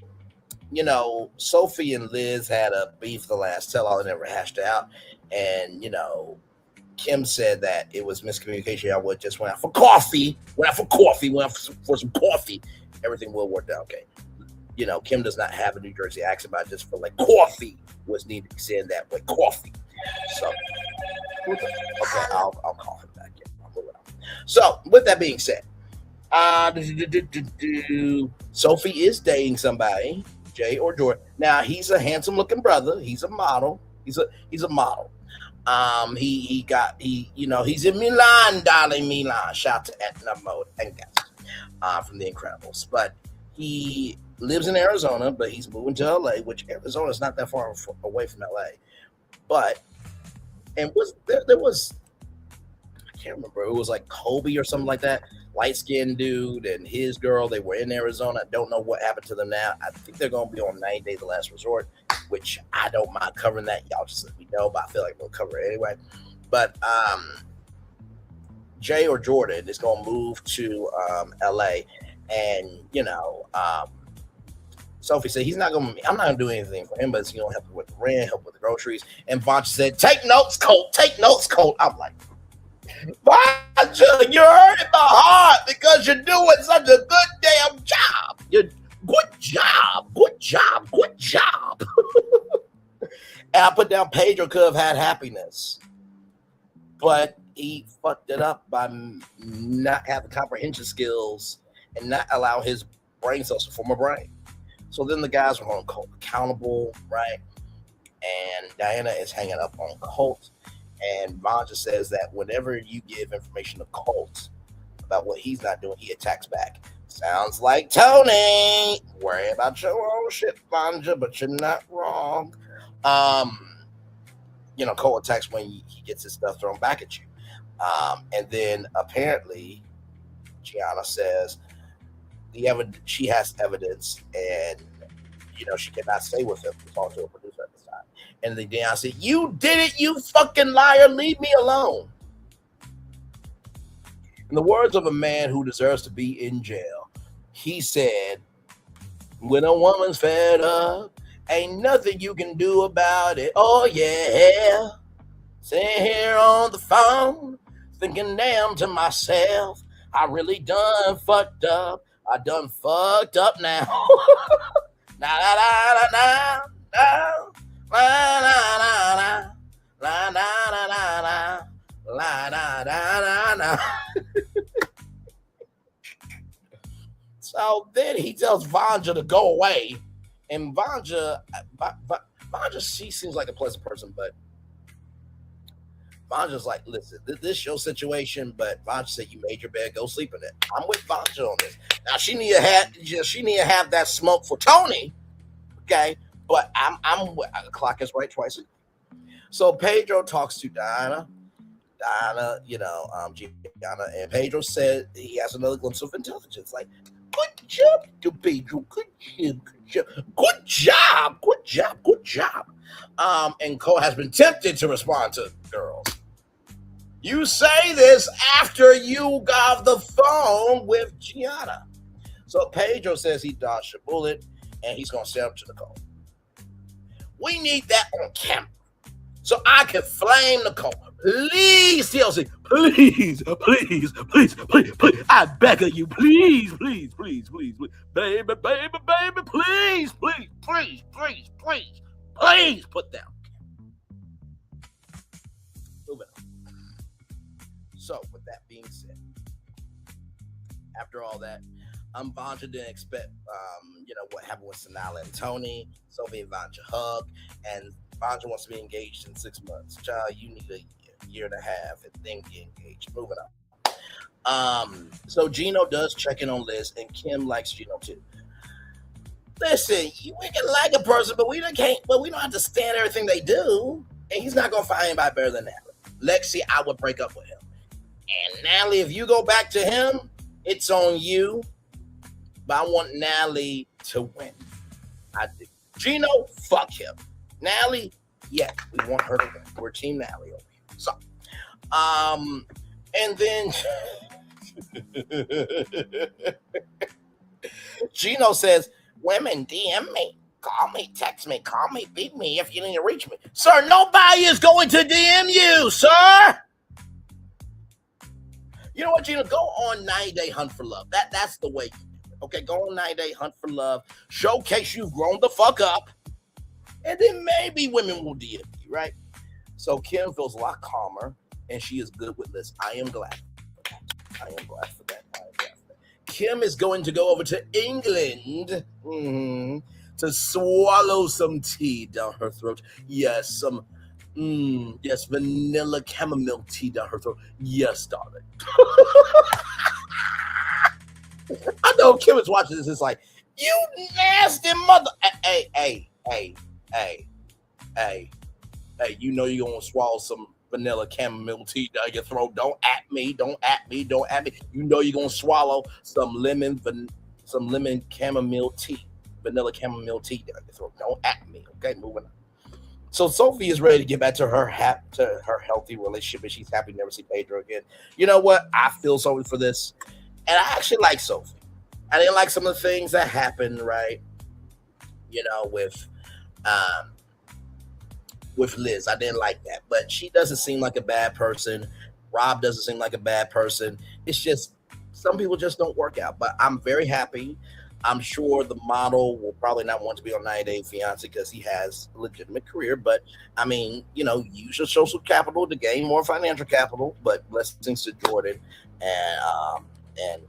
Sophie and Liz had a beef the last tell-all and never hashed out. And, Kim said that it was miscommunication. I just went out for coffee. Went out for some coffee. Everything will work out okay. Kim does not have a New Jersey accent, but I just feel like coffee was needed to be said that way. Coffee. So, okay, I'll call him back. So, with that being said, Sophie is dating somebody, Jay or Jordan. Now, he's a handsome-looking brother. He's a model. He's a model. He's in Milan, darling, Milan. Shout out to Etna Mode and guys from The Incredibles. But he lives in Arizona, but he's moving to LA, which Arizona is not that far away from LA. But there was I can't remember. It was like Kobe or something like that. Light skinned dude and his girl. They were in Arizona. I don't know what happened to them now. I think they're going to be on 90 Day The Last Resort, which I don't mind covering that. Y'all just let me know, but I feel like we'll cover it anyway. But Jay or Jordan is going to move to LA, and Sophie said I'm not gonna do anything for him, but he's gonna help him with the rent, help with the groceries. And Vanja said, "Take notes, Colt. Take notes, Colt." I'm like, Vanja, you're hurting my heart because you're doing such a good damn job. Good job. And I put down Pedro could have had happiness, but he fucked it up by not having comprehension skills and not allow his brain cells to form a brain. So then the guys are on Colt accountable, right? And Diana is hanging up on Colt. And Vanja says that whenever you give information to Colt about what he's not doing, he attacks back. Sounds like Tony. Worry about your own shit, Vanja, but you're not wrong. Colt attacks when he gets his stuff thrown back at you. And then apparently Gianna says she has evidence, and she cannot stay with him. He's talking to a producer at the time. And then Diana said, "You did it, you fucking liar! Leave me alone." In the words of a man who deserves to be in jail, he said, "When a woman's fed up, ain't nothing you can do about it. Oh yeah, sitting here on the phone, thinking damn to myself, I really done fucked up. I done fucked up now." Na na na na na na na na na na na. So then he tells Vanja to go away, and Vanja, she seems like a pleasant person, but Vanja's like, "Listen, this is your situation," but Vanja said, "You made your bed, go sleep in it." I'm with Vanja on this. Now she need to have that smoke for Tony, okay? But the clock is right twice a day. So Pedro talks to Diana, Gina, and Pedro said he has another glimpse of intelligence. Like, good job to Pedro, good job. And Cole has been tempted to respond to girls. You say this after you got the phone with Gianna. So Pedro says he dodged a bullet and he's going to stand up to Nicole. We need that on camera so I can flame Nicole. Please, TLC, please, I beg of you, please, baby, please, put down. Moving on. So, with that being said, after all that, Vanja didn't expect, what happened with Sanala and Tony. Sophie and Vanja hug, and Vanja wants to be engaged in 6 months. Child, you need a year and a half and then get engaged. Moving on. So Gino does check in on Liz, and Kim likes Gino too. Listen, we can like a person, but we don't have to stand everything they do. And he's not gonna find anybody better than Natalie. Lexie, I would break up with him. And Natalie, if you go back to him, it's on you. But I want Natalie to win. I do. Gino, fuck him. Natalie, yeah, we want her to win. We're Team Natalie over here. So, and then Gino says, "Women DM me, call me, text me, call me, beat me if you need to reach me." Sir, nobody is going to DM you, sir. You know what, Gino? Go on 90-day hunt for love. That's the way you do it. Okay, go on 90-day hunt for love. Showcase you've grown the fuck up. And then maybe women will DM you, right? So Kim feels a lot calmer, and she is good with this. I am glad for that. Kim is going to go over to England to swallow some tea down her throat. Yes, yes, vanilla chamomile tea down her throat. Yes, darling. I know Kim is watching this. It's like, you nasty mother. Hey, you know you're going to swallow some vanilla chamomile tea down your throat. Don't at me. Don't at me. Don't at me. You know you're gonna swallow some lemon chamomile tea, vanilla chamomile tea down your throat. Don't at me. Okay, moving on. So Sophie is ready to get back to her healthy relationship, and she's happy to never see Pedro again. You know what? I feel sorry for this, and I actually like Sophie. I didn't like some of the things that happened, right? You know, with Liz. I didn't like that, but she doesn't seem like a bad person. Rob doesn't seem like a bad person. It's just some people just don't work out. But I'm very happy. I'm sure the model will probably not want to be on 90 Day Fiance because he has a legitimate career. But I mean, you know, use your social capital to gain more financial capital. But blessings to Jordan and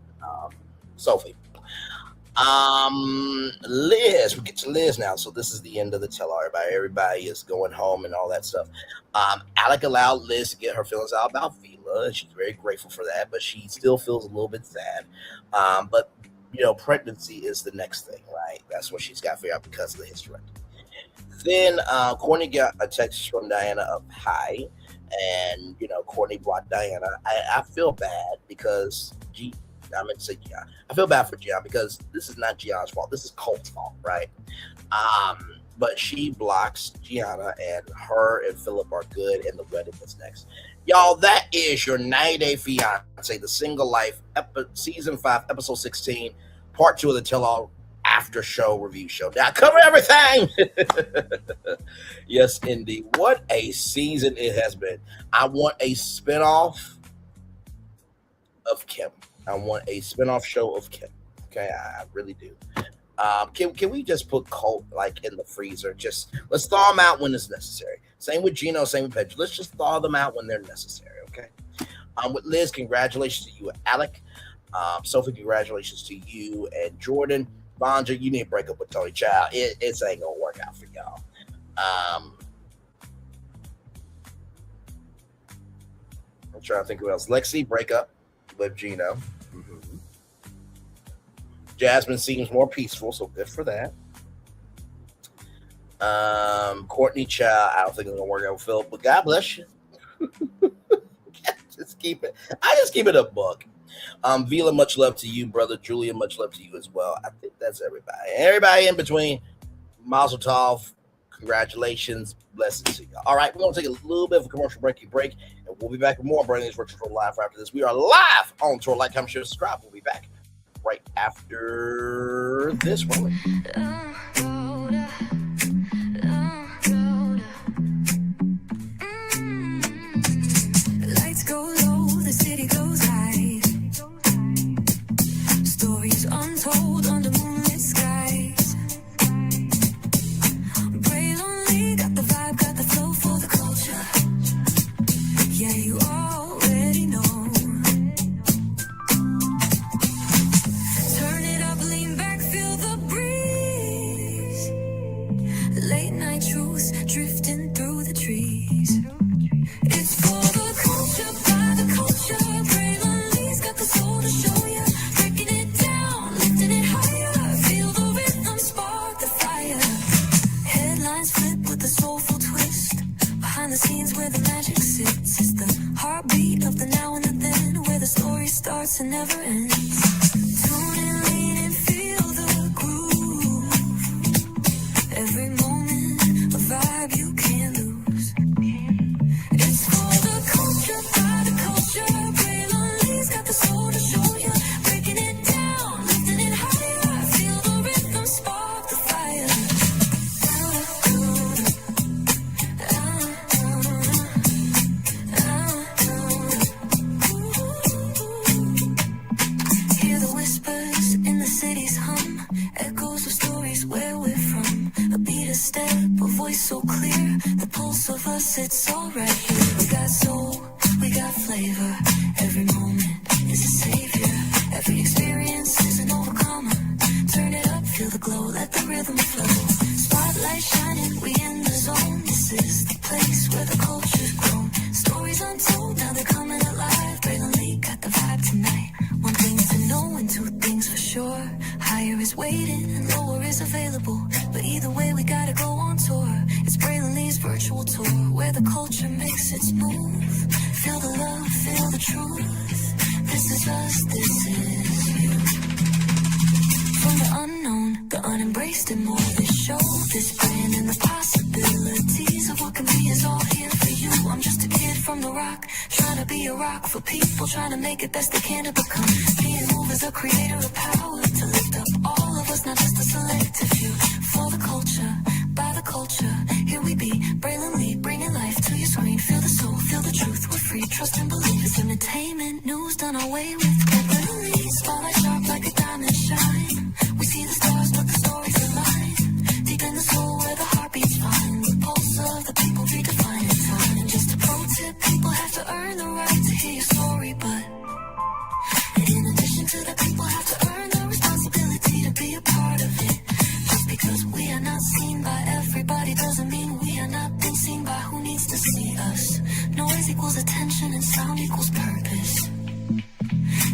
Sophie. Liz, we get to Liz now. So this is the end of the tell. Everybody is going home and all that stuff. Alec allowed Liz to get her feelings out about Vila, and she's very grateful for that. But she still feels a little bit sad. But you know, pregnancy is the next thing, right? That's what she's got to figure out because of the hysterectomy. Then Courtney got a text from Diana of hi, and you know, Courtney blocked Diana. I feel bad because I meant to say Gina. I feel bad for Gina because this is not Gianna's fault. This is Colt's fault, right? But she blocks Gianna, and her and Phillip are good, and the wedding is next. Y'all, that is your 90 Day Fiance, the Single Life, Season 5, Episode 16, Part 2 of the Tell All After Show Review Show. Now, I cover everything! Yes, indeed. What a season it has been. I want a spinoff of Kim. I want a spinoff show of Kim. Okay, I really do. Can we just put Colt like in the freezer? Just let's thaw them out when it's necessary. Same with Gino, same with Pedro. Let's just thaw them out when they're necessary. Okay. With Liz, congratulations to you and Alec. Sophie, congratulations to you and Jordan. Bonja, you need to break up with Tony Child. It ain't gonna work out for y'all. I'm trying to think who else. Lexie, break up with Gino. Mm-hmm. Jasmine seems more peaceful, so good for that. Courtney Child, I don't think it's gonna work out with Phillip, but God bless you. just keep it a buck. Vila, much love to you, brother. Julia, much love to you as well. I think that's everybody. Everybody in between. Mazel tov. Congratulations. Blessings to you. All right, we're gonna take a little bit of a commercial break, and we'll be back with more Brandon's Virtual Live after this. We are live on Tour. Like, comment, share, subscribe. We'll be back right after this one. Lights go low, the city goes high. Stories untold under moonlit skies. Pray lonely, got the vibe, got the flow for the culture. Yeah, you already know. Turn it up, lean back, feel the breeze. Late night truths drifting through the trees. It's for the culture, by the culture. Pray lonely's got the soul to show ya. Breaking it down, lifting it higher. Feel the rhythm, spark the fire. Headlines flip with a soulful twist. Behind the scenes where the magic sits. It's the heartbeat of the now and the then, where the story starts and never ends. Tune in, lean and feel the groove. Every moment, a vibe you can't lose. It's for the culture, by the culture. Pray lonely's got the soul to show ya. Breaking it down, lifting it higher. Feel the rhythm, spark the fire. Hear the whispers in the city's hum. Echoes of stories where we're from. A beat, a step, a voice so clear. The pulse of us, it's all right here. We got soul, we got flavor. Every moment is a savior. Every experience is an overcomer. Turn it up, feel the glow, let the rhythm flow. Spotlight shining, we in the zone. This is the place where the culture's grown. Stories untold, now they're coming alive. Braylon got the vibe tonight. One thing to know and two things for sure. Higher is waiting and lower is available. But either way, we gotta go on tour. It's Braylon Lee's virtual tour, where the culture makes its move. truth. This is us, this is you. From the unknown, the unembraced and more. This show, this brand, and the possibilities of what can be is all here for you. I'm just a kid from the rock, trying to be a rock for people, trying to make it best they can to become. Being moved as a creator of power to lift up all of us, not just a selective few. For the culture, by the culture, here we be, brilliantly bringing life to your screen. Feel the soul, feel the truth, we're free, trust and believe. It's entertainment, news done away with. Corporately, spotlight sharp like a diamond shine. We see the stars, but the stories align. Deep in the soul where the heart beats fine. The pulse of the people redefining time. And just a pro tip, people have to earn the right to hear your story, but in addition to that, people have to earn the responsibility to be a part of it. Just because we are not seen by everybody doesn't mean we are not being seen by who needs to see us. Noise equals attention and sound equals purpose.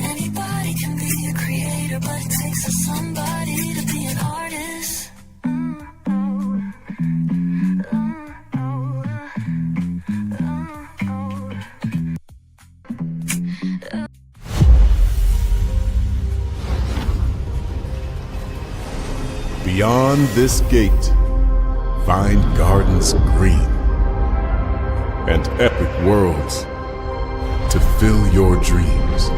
Anybody can be a creator, but it takes a somebody to be an artist. Beyond this gate, find gardens green and epic worlds to fill your dreams.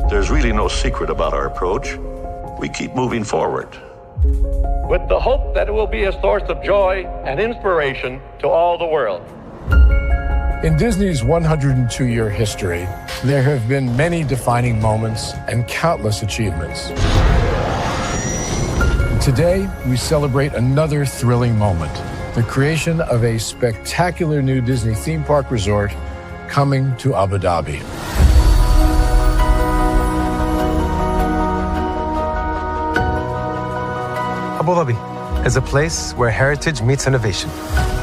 There's really no secret about our approach. We keep moving forward. With the hope that it will be a source of joy and inspiration to all the world. In Disney's 102-year history, there have been many defining moments and countless achievements. Today, we celebrate another thrilling moment, the creation of a spectacular new Disney theme park resort coming to Abu Dhabi. Abu Dhabi is a place where heritage meets innovation,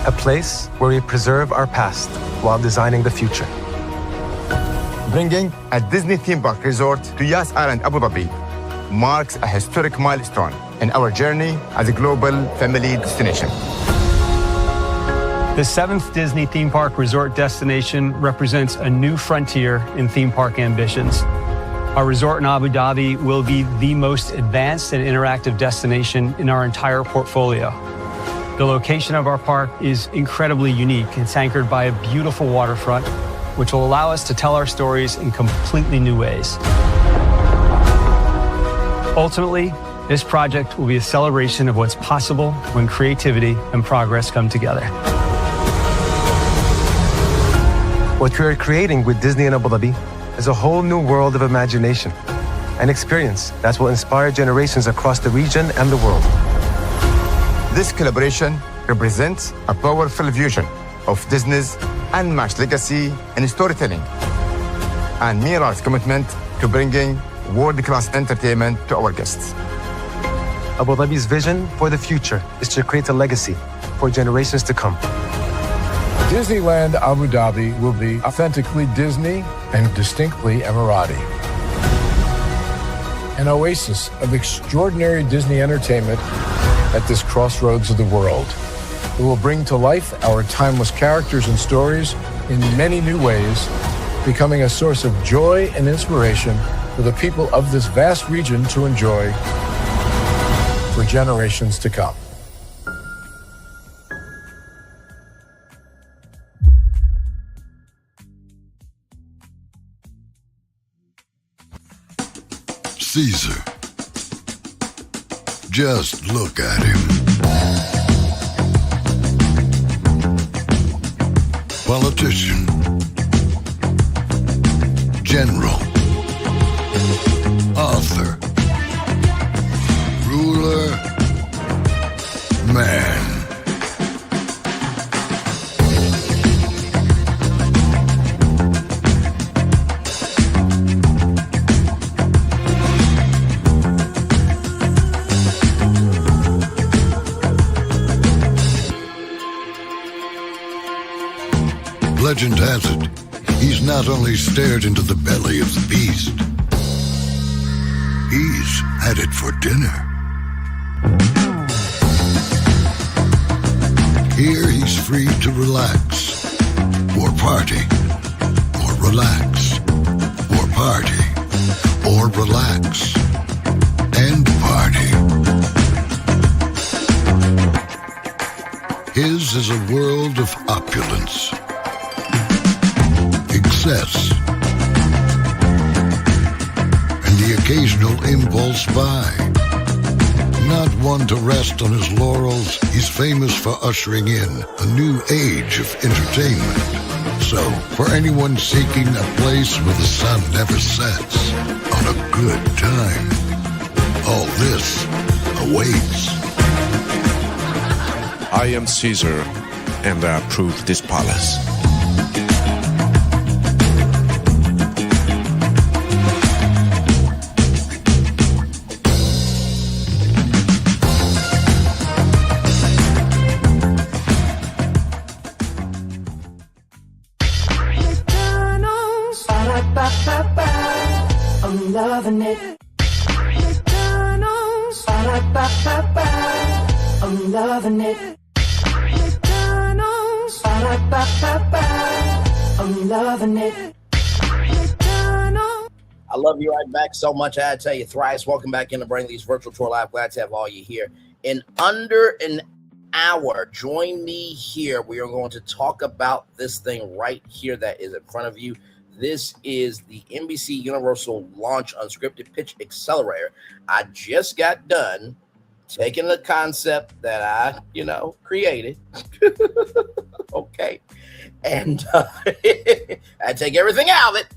a place where we preserve our past while designing the future. Bringing a Disney theme park resort to Yas Island, Abu Dhabi marks a historic milestone in our journey as a global family destination. The 7th Disney theme park resort destination represents a new frontier in theme park ambitions. Our resort in Abu Dhabi will be the most advanced and interactive destination in our entire portfolio. The location of our park is incredibly unique. It's anchored by a beautiful waterfront, which will allow us to tell our stories in completely new ways. Ultimately, this project will be a celebration of what's possible when creativity and progress come together. What we are creating with Disney in Abu Dhabi is a whole new world of imagination and experience that will inspire generations across the region and the world. This collaboration represents a powerful fusion of Disney's unmatched legacy in storytelling and Mira's commitment to bringing world-class entertainment to our guests. Abu Dhabi's vision for the future is to create a legacy for generations to come. Disneyland Abu Dhabi will be authentically Disney and distinctly Emirati. An oasis of extraordinary Disney entertainment at this crossroads of the world. It will bring to life our timeless characters and stories in many new ways, becoming a source of joy and inspiration for the people of this vast region to enjoy for generations to come. Caesar. Just look at him. Politician. General. Author. Ruler. Man. Legend has it, he's not only stared into the belly of the beast, he's had it for dinner. Here he's free to relax, or party, or relax, or party, or relax, and party. His is a world of opulence, excess, and the occasional impulse buy. Not one to rest on his laurels, he's famous for ushering in a new age of entertainment. So, for anyone seeking a place where the sun never sets on a good time, all this awaits. I am Caesar, and I approve this palace. I'm loving it. McDonald's. I'm loving it. McDonald's. I'm loving it. I love you right back so much. I tell you thrice. Welcome back in to bring these virtual tour live. Glad to have all you here. In under an hour, join me here. We are going to talk about this thing right here that is in front of you. This is the NBC Universal Launch Unscripted Pitch Accelerator. I just got done taking the concept that I, created. Okay. And I take everything out of it.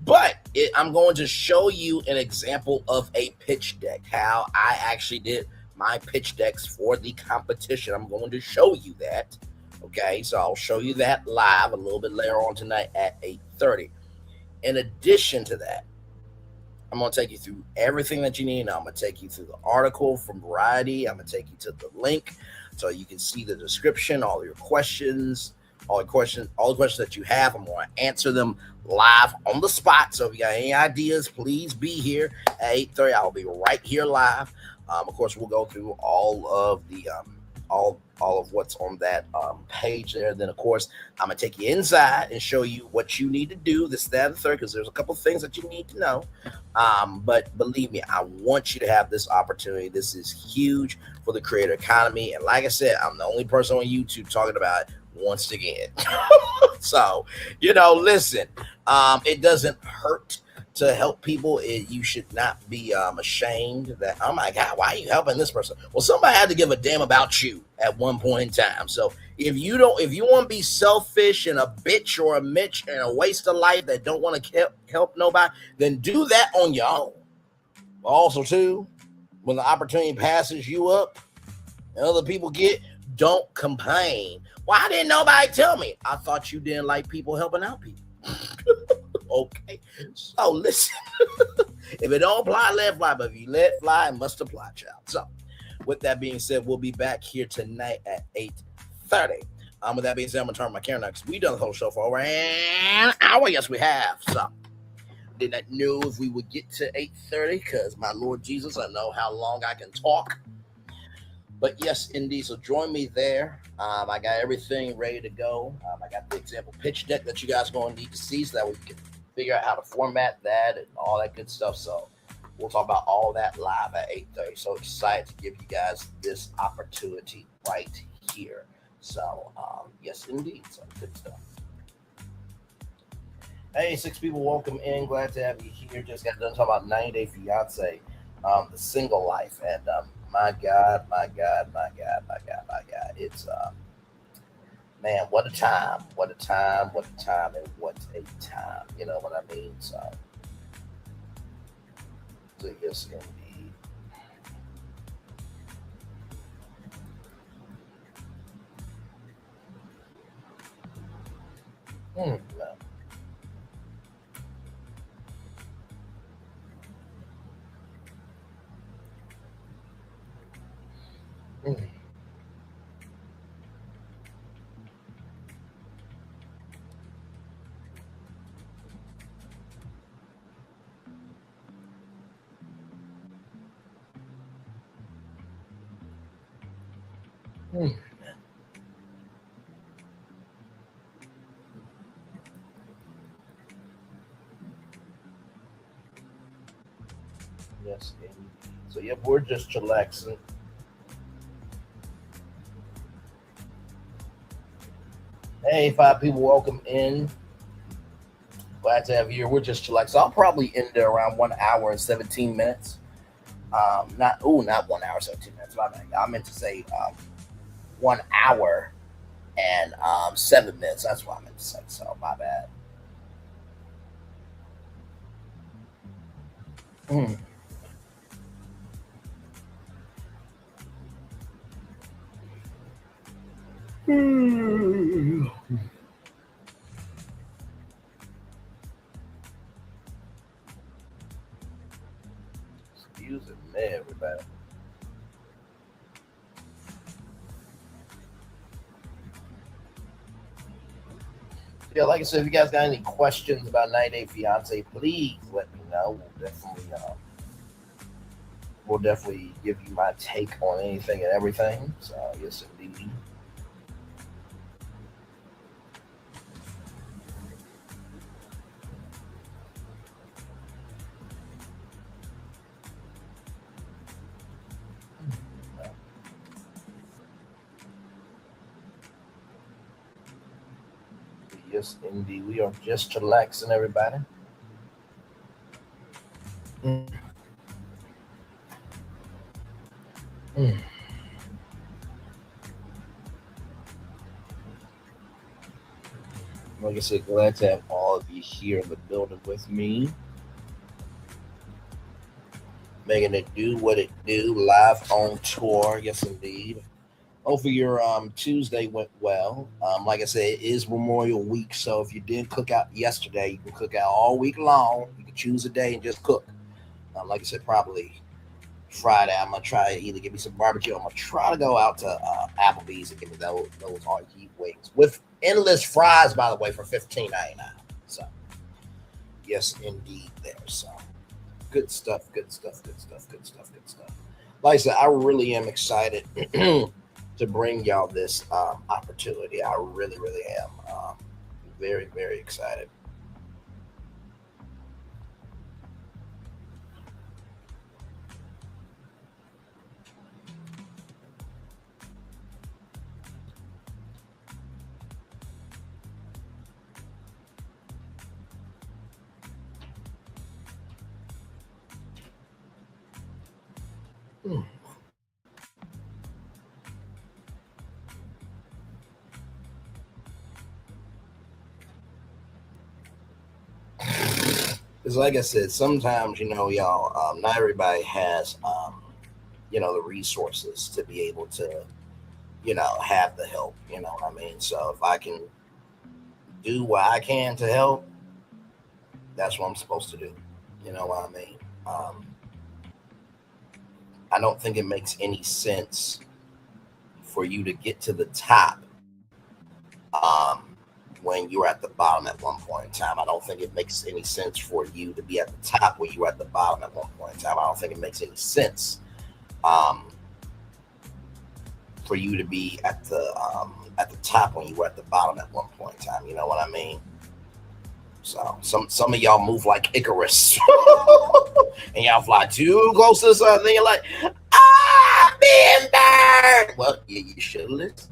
But I'm going to show you an example of a pitch deck, how I actually did my pitch decks for the competition. I'm going to show you that. Okay, so I'll show you that live a little bit later on tonight at 8:30. In addition to that, I'm going to take you through everything that you need. I'm going to take you through the article from Variety. I'm going to take you to the link so you can see the description, all your questions, all the questions that you have. I'm going to answer them live on the spot. So if you got any ideas, please be here at 8:30. I'll be right here live. Of course, we'll go through all of the all of what's on that page there. Then, of course, I'm going to take you inside and show you what you need to do, this, that, and the third, because there's a couple things that you need to know. But believe me, I want you to have this opportunity. This is huge for the creator economy. And like I said, I'm the only person on YouTube talking about it once again. So, listen, it doesn't hurt to help people. You should not be ashamed that, oh my God, why are you helping this person? Well, somebody had to give a damn about you at one point in time. So if you want to be selfish and a bitch or a Mitch and a waste of life that don't want to help nobody, then do that on your own. Also, too, when the opportunity passes you up and other people don't complain. Why didn't nobody tell me? I thought you didn't like people helping out people. Okay, so listen, if it don't apply, let it fly, but if you let it fly, it must apply, child. So with that being said, we'll be back here tonight at 8:30. With that being said, I'm gonna turn my camera now because we've done the whole show for over an hour. Yes, we have. So did not know if we would get to 8:30 because my Lord Jesus, I know how long I can talk. But yes, indeed. So join me there. I got everything ready to go. I got the example pitch deck that you guys are going to need to see so that we can figure out how to format that and all that good stuff. So we'll talk about all that live at 8:30. So excited to give you guys this opportunity right here. So yes, indeed. So good stuff. Hey, 6 people, welcome in. Glad to have you here. Just got done talking about 90 Day Fiance, the single life, and my God. It's man, what a time, and what a time. You know what I mean? So yes, indeed. No. Yes, indeed. So yep, we're just chillaxing. Hey, 5 people, welcome in. Glad to have you here. We're just chillaxing. So I'll probably end it around 1 hour and 17 minutes. Not 1 hour 17 minutes. My bad. I meant to say 1 hour and 7 minutes. That's what I meant to say. So my bad. Excuse me, everybody. Yeah, like I said, if you guys got any questions about 90 Day Fiance, please let me know. We'll definitely give you my take on anything and everything. So yes, indeed. Yes, indeed. We are just chillaxing, everybody. Like I said, glad to have all of you here in the building with me. Making it do what it do, live on tour. Yes, indeed. Hopefully your Tuesday went well. Like I said, it is Memorial Week, so if you did cook out yesterday, you can cook out all week long. You can choose a day and just cook. Like I said, probably Friday, I'm gonna try to either give me some barbecue. I'm gonna try to go out to Applebee's and give me those all-you-can-eat wings with endless fries, by the way, for $15.99. So, yes, indeed, there. So, good stuff. Like I said, I really am excited to bring y'all this opportunity. I really am. Very, very excited. It's like I said, sometimes, y'all, not everybody has, the resources to be able to, have the help. You know what I mean? So if I can do what I can to help, that's what I'm supposed to do. You know what I mean? I don't think it makes any sense for you to get to the top when you're at the bottom at one point in time. I don't think it makes any sense for you to be at the top when you're at the bottom at one point in time. I don't think it makes any sense for you to be at the top when you were at the bottom at one point in time. You know what I mean? So some of y'all move like Icarus, and y'all fly too close to the sun. And then you're like, "I'm being burned." Well, yeah, you should listen.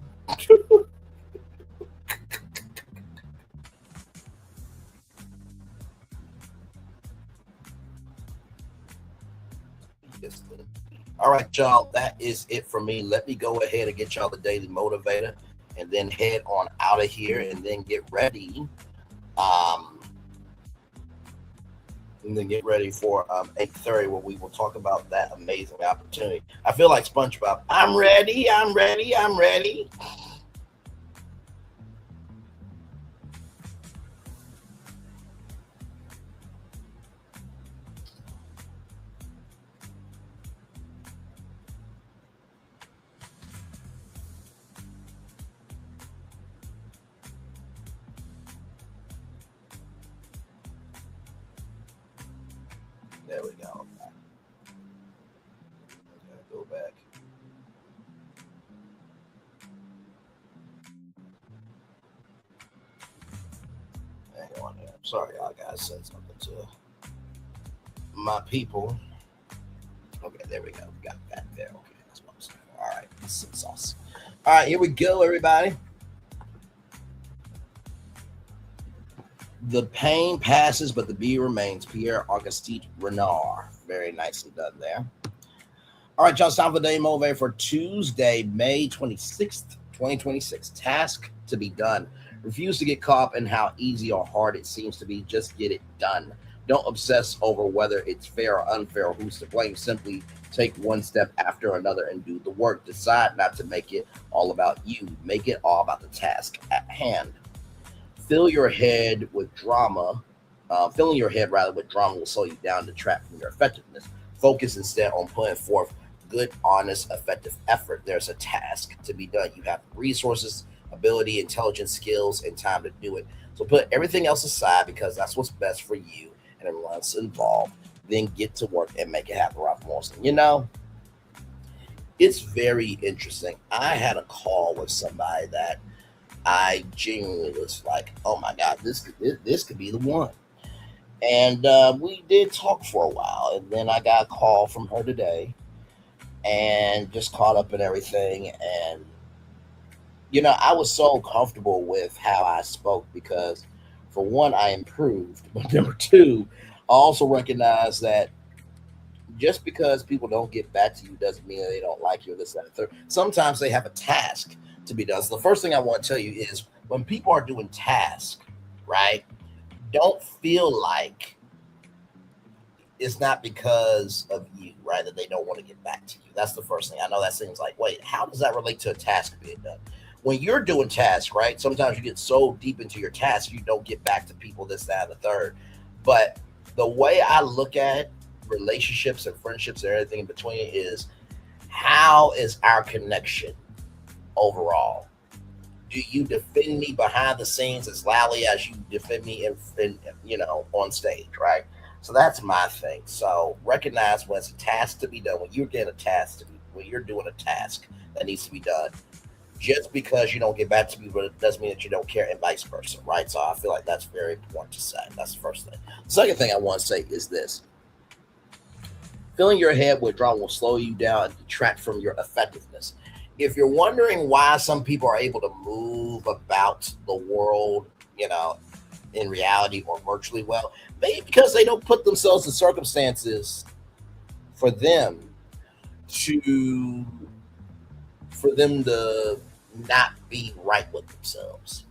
All right, y'all, that is it for me. Let me go ahead and get y'all the Daily Motivator and then head on out of here and then get ready. And then get ready for 8:30 where we will talk about that amazing opportunity. I feel like SpongeBob. I'm ready. There we go. Go back. Hang on there. Sorry, I gotta send something to my people. Okay, there we go. We got that there. Okay, that's what I'm saying. All right, this is awesome. All right, here we go, everybody. The pain passes, but the bee remains. Pierre Auguste Renard. Very nicely done there. All right, y'all. It's time for the Daily Motivator for Tuesday, May 26th, 2026. Task to be done. Refuse to get caught up in how easy or hard it seems to be. Just get it done. Don't obsess over whether it's fair or unfair or who's to blame. Simply take one step after another and do the work. Decide not to make it all about you. Make it all about the task at hand. Filling your head with drama will slow you down, detract from your effectiveness. Focus instead on putting forth good, honest, effective effort. There's a task to be done. You have resources, ability, intelligence, skills, and time to do it. So put everything else aside because that's what's best for you and everyone else involved. Then get to work and make it happen, Ralph Morrison. It's very interesting. I had a call with somebody that I genuinely was like, oh my God, this could be the one. And we did talk for a while. And then I got a call from her today and just caught up and everything. And, I was so comfortable with how I spoke because, for one, I improved. But number two, I also recognize that just because people don't get back to you doesn't mean that they don't like you or this, that, and third. Sometimes they have a task to be done. So the first thing I want to tell you is when people are doing tasks, right? Don't feel like it's not because of you, right? That they don't want to get back to you. That's the first thing. I know that seems like, wait, how does that relate to a task being done? When you're doing tasks, right? Sometimes you get so deep into your task, you don't get back to people, this, that, and the third. But the way I look at relationships and friendships and everything in between is, how is our connection overall? Do you defend me behind the scenes as loudly as you defend me in on stage, right? So that's my thing. So recognize when it's a task to be done, when you're getting a task to be, when you're doing a task that needs to be done. Just because you don't get back to people, it doesn't mean that you don't care, and vice versa, right? So I feel like that's very important to say. That's the first thing. The second thing I want to say is this. Filling your head with drama will slow you down and detract from your effectiveness. If you're wondering why some people are able to move about the world, in reality or virtually well, maybe because they don't put themselves in circumstances for them to not be right with themselves,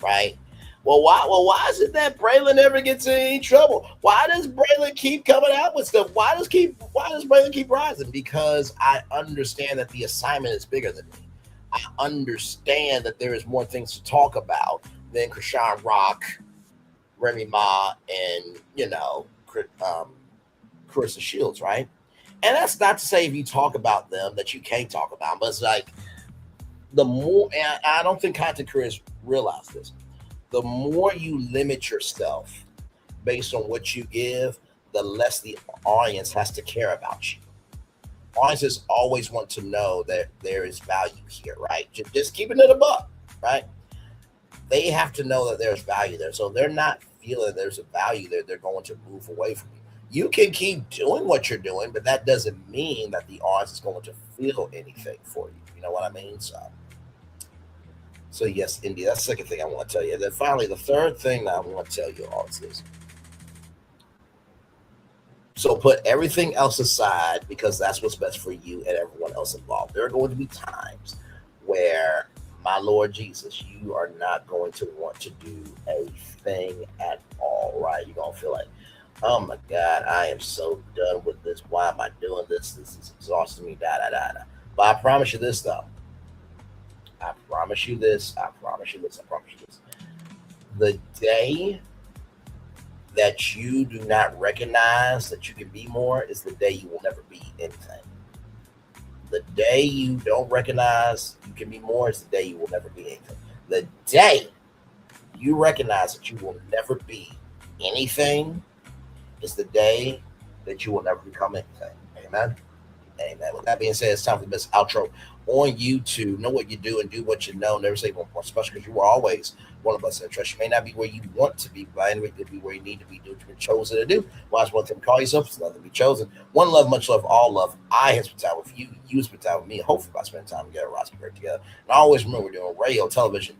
right? Well, why is it that Braylon never gets in any trouble? Why does Braylon keep coming out with stuff? Why does Braylon keep rising? Because I understand that the assignment is bigger than me. I understand that there is more things to talk about than Krishan Rock, Remy Ma, and Carissa Shields, right? And that's not to say if you talk about them that you can't talk about them, but it's like the more, and I don't think content creators realize this, the more you limit yourself based on what you give, the less the audience has to care about you. Audiences always want to know that there is value here, right? Just keeping it a buck, right? They have to know that there's value there. So they're not feeling there's a value there. They're going to move away from you. You can keep doing what you're doing, but that doesn't mean that the audience is going to feel anything for you. You know what I mean? So yes, Indy, that's the second thing I want to tell you. And then finally, the third thing that I want to tell you all is this. So put everything else aside, because that's what's best for you and everyone else involved. There are going to be times where, my Lord Jesus, you are not going to want to do a thing at all, right? You're going to feel like, oh my God, I am so done with this. Why am I doing this? This is exhausting me, da. But I promise you this, though. I promise you this. The day that you do not recognize that you can be more is the day you will never be anything. The day you don't recognize you can be more is the day you will never be anything. The day you recognize that you will never be anything is the day that you will never become anything. Amen. Amen. With that being said, it's time for the best outro on YouTube. Know what you do and do what you know. Never say one more special, because you are always one of us. Interest. You may not be where you want to be, but anyway, to be where you need to be. Do what you've been chosen to do. Wise one thing, call yourself. It's nothing to be chosen. One love, much love, all love. I have spent time with you. You spend time with me. Hopefully, by spending time together, we'll be together. And always remember, we're doing radio, television.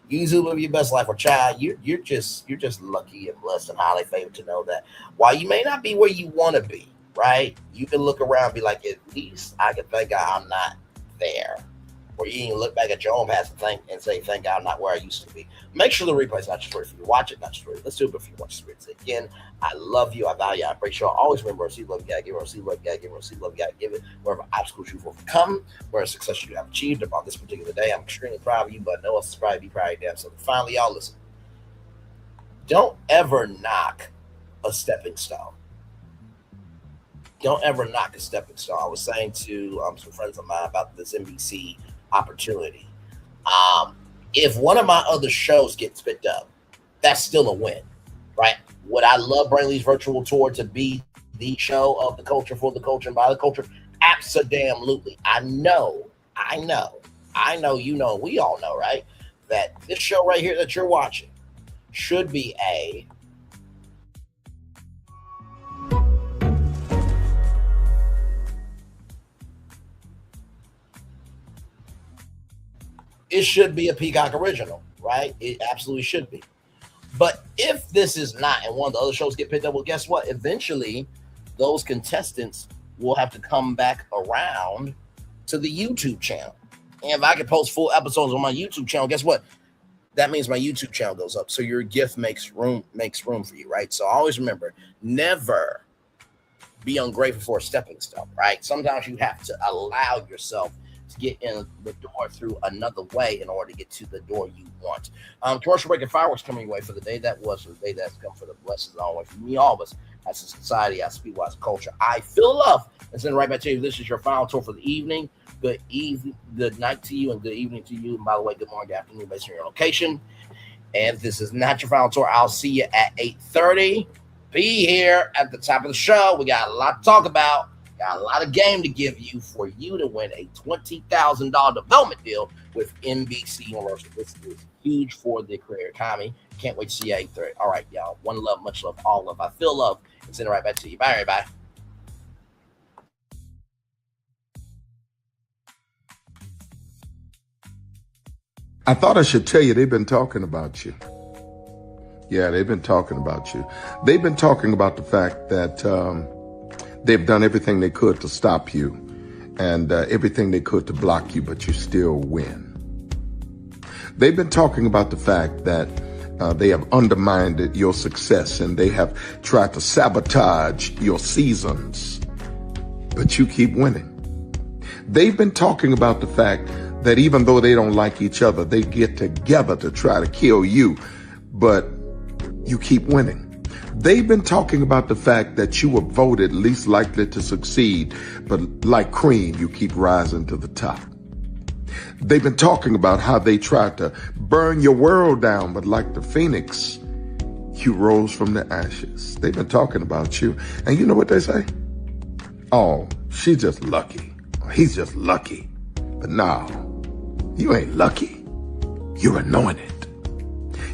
You usually live your best life, or child. You're just lucky and blessed and highly favored to know that while you may not be where you want to be, right? You can look around and be like, at least I can thank God I'm not there. Or you can look back at your own past and say, thank God I'm not where I used to be. Make sure the replay is not just for you. Watch it, not just for you. Let's do it before you watch the replay. Again, I love you. I value you. I appreciate you. Always remember, receive love, you gotta give it. Receive love, you gotta give it. Receive love, you gotta give it. Wherever obstacles you've overcome, wherever success you have achieved about this particular day, I'm extremely proud of you, but no one else is proud to be proud of you. So finally, y'all listen. Don't ever knock a stepping stone. Don't ever knock a stepping stone. I was saying to some friends of mine about this NBC opportunity. If one of my other shows gets picked up, that's still a win, right? Would I love Brainley's virtual tour to be the show of the culture, for the culture, and by the culture? Absolutely. I know, you know, we all know, right? That this show right here that you're watching should be it should be a Peacock original, right? It absolutely should be. But if this is not, and one of the other shows get picked up, well, guess what? Eventually, those contestants will have to come back around to the YouTube channel. And if I can post full episodes on my YouTube channel, guess what? That means my YouTube channel goes up. So your gift makes room for you, right? So always remember, never be ungrateful for a stepping stone, right? Sometimes you have to allow yourself to get in the door through another way in order to get to the door you want. Commercial break and fireworks coming your way for the day that was, for the day that's come, for the blessings always for me, all of us as a society, as people, as a culture. I feel love. And send it right back to you. This is your final tour for the evening. Good evening, good night to you, and good evening to you. And by the way, good morning, good afternoon, based on your location. And this is not your final tour. I'll see you at 8:30. Be here at the top of the show. We got a lot to talk about. Got a lot of game to give you for you to win a $20,000 development deal with NBC Universal. This is huge for the career economy. Can't wait to see you at 8:30. All right, y'all. One love, much love, all love. I feel love. And send it right back to you. Bye, everybody. I thought I should tell you they've been talking about you. Yeah, they've been talking about you. They've been talking about the fact that they've done everything they could to stop you and everything they could to block you, but you still win. They've been talking about the fact that they have undermined your success and they have tried to sabotage your seasons, but you keep winning. They've been talking about the fact that even though they don't like each other, they get together to try to kill you, but you keep winning. They've been talking about the fact that you were voted least likely to succeed, but like cream, you keep rising to the top. They've been talking about how they tried to burn your world down, but like the phoenix, you rose from the ashes. They've been talking about you. And you know what they say? Oh, she's just lucky. He's just lucky. But no, you ain't lucky. You're anointed.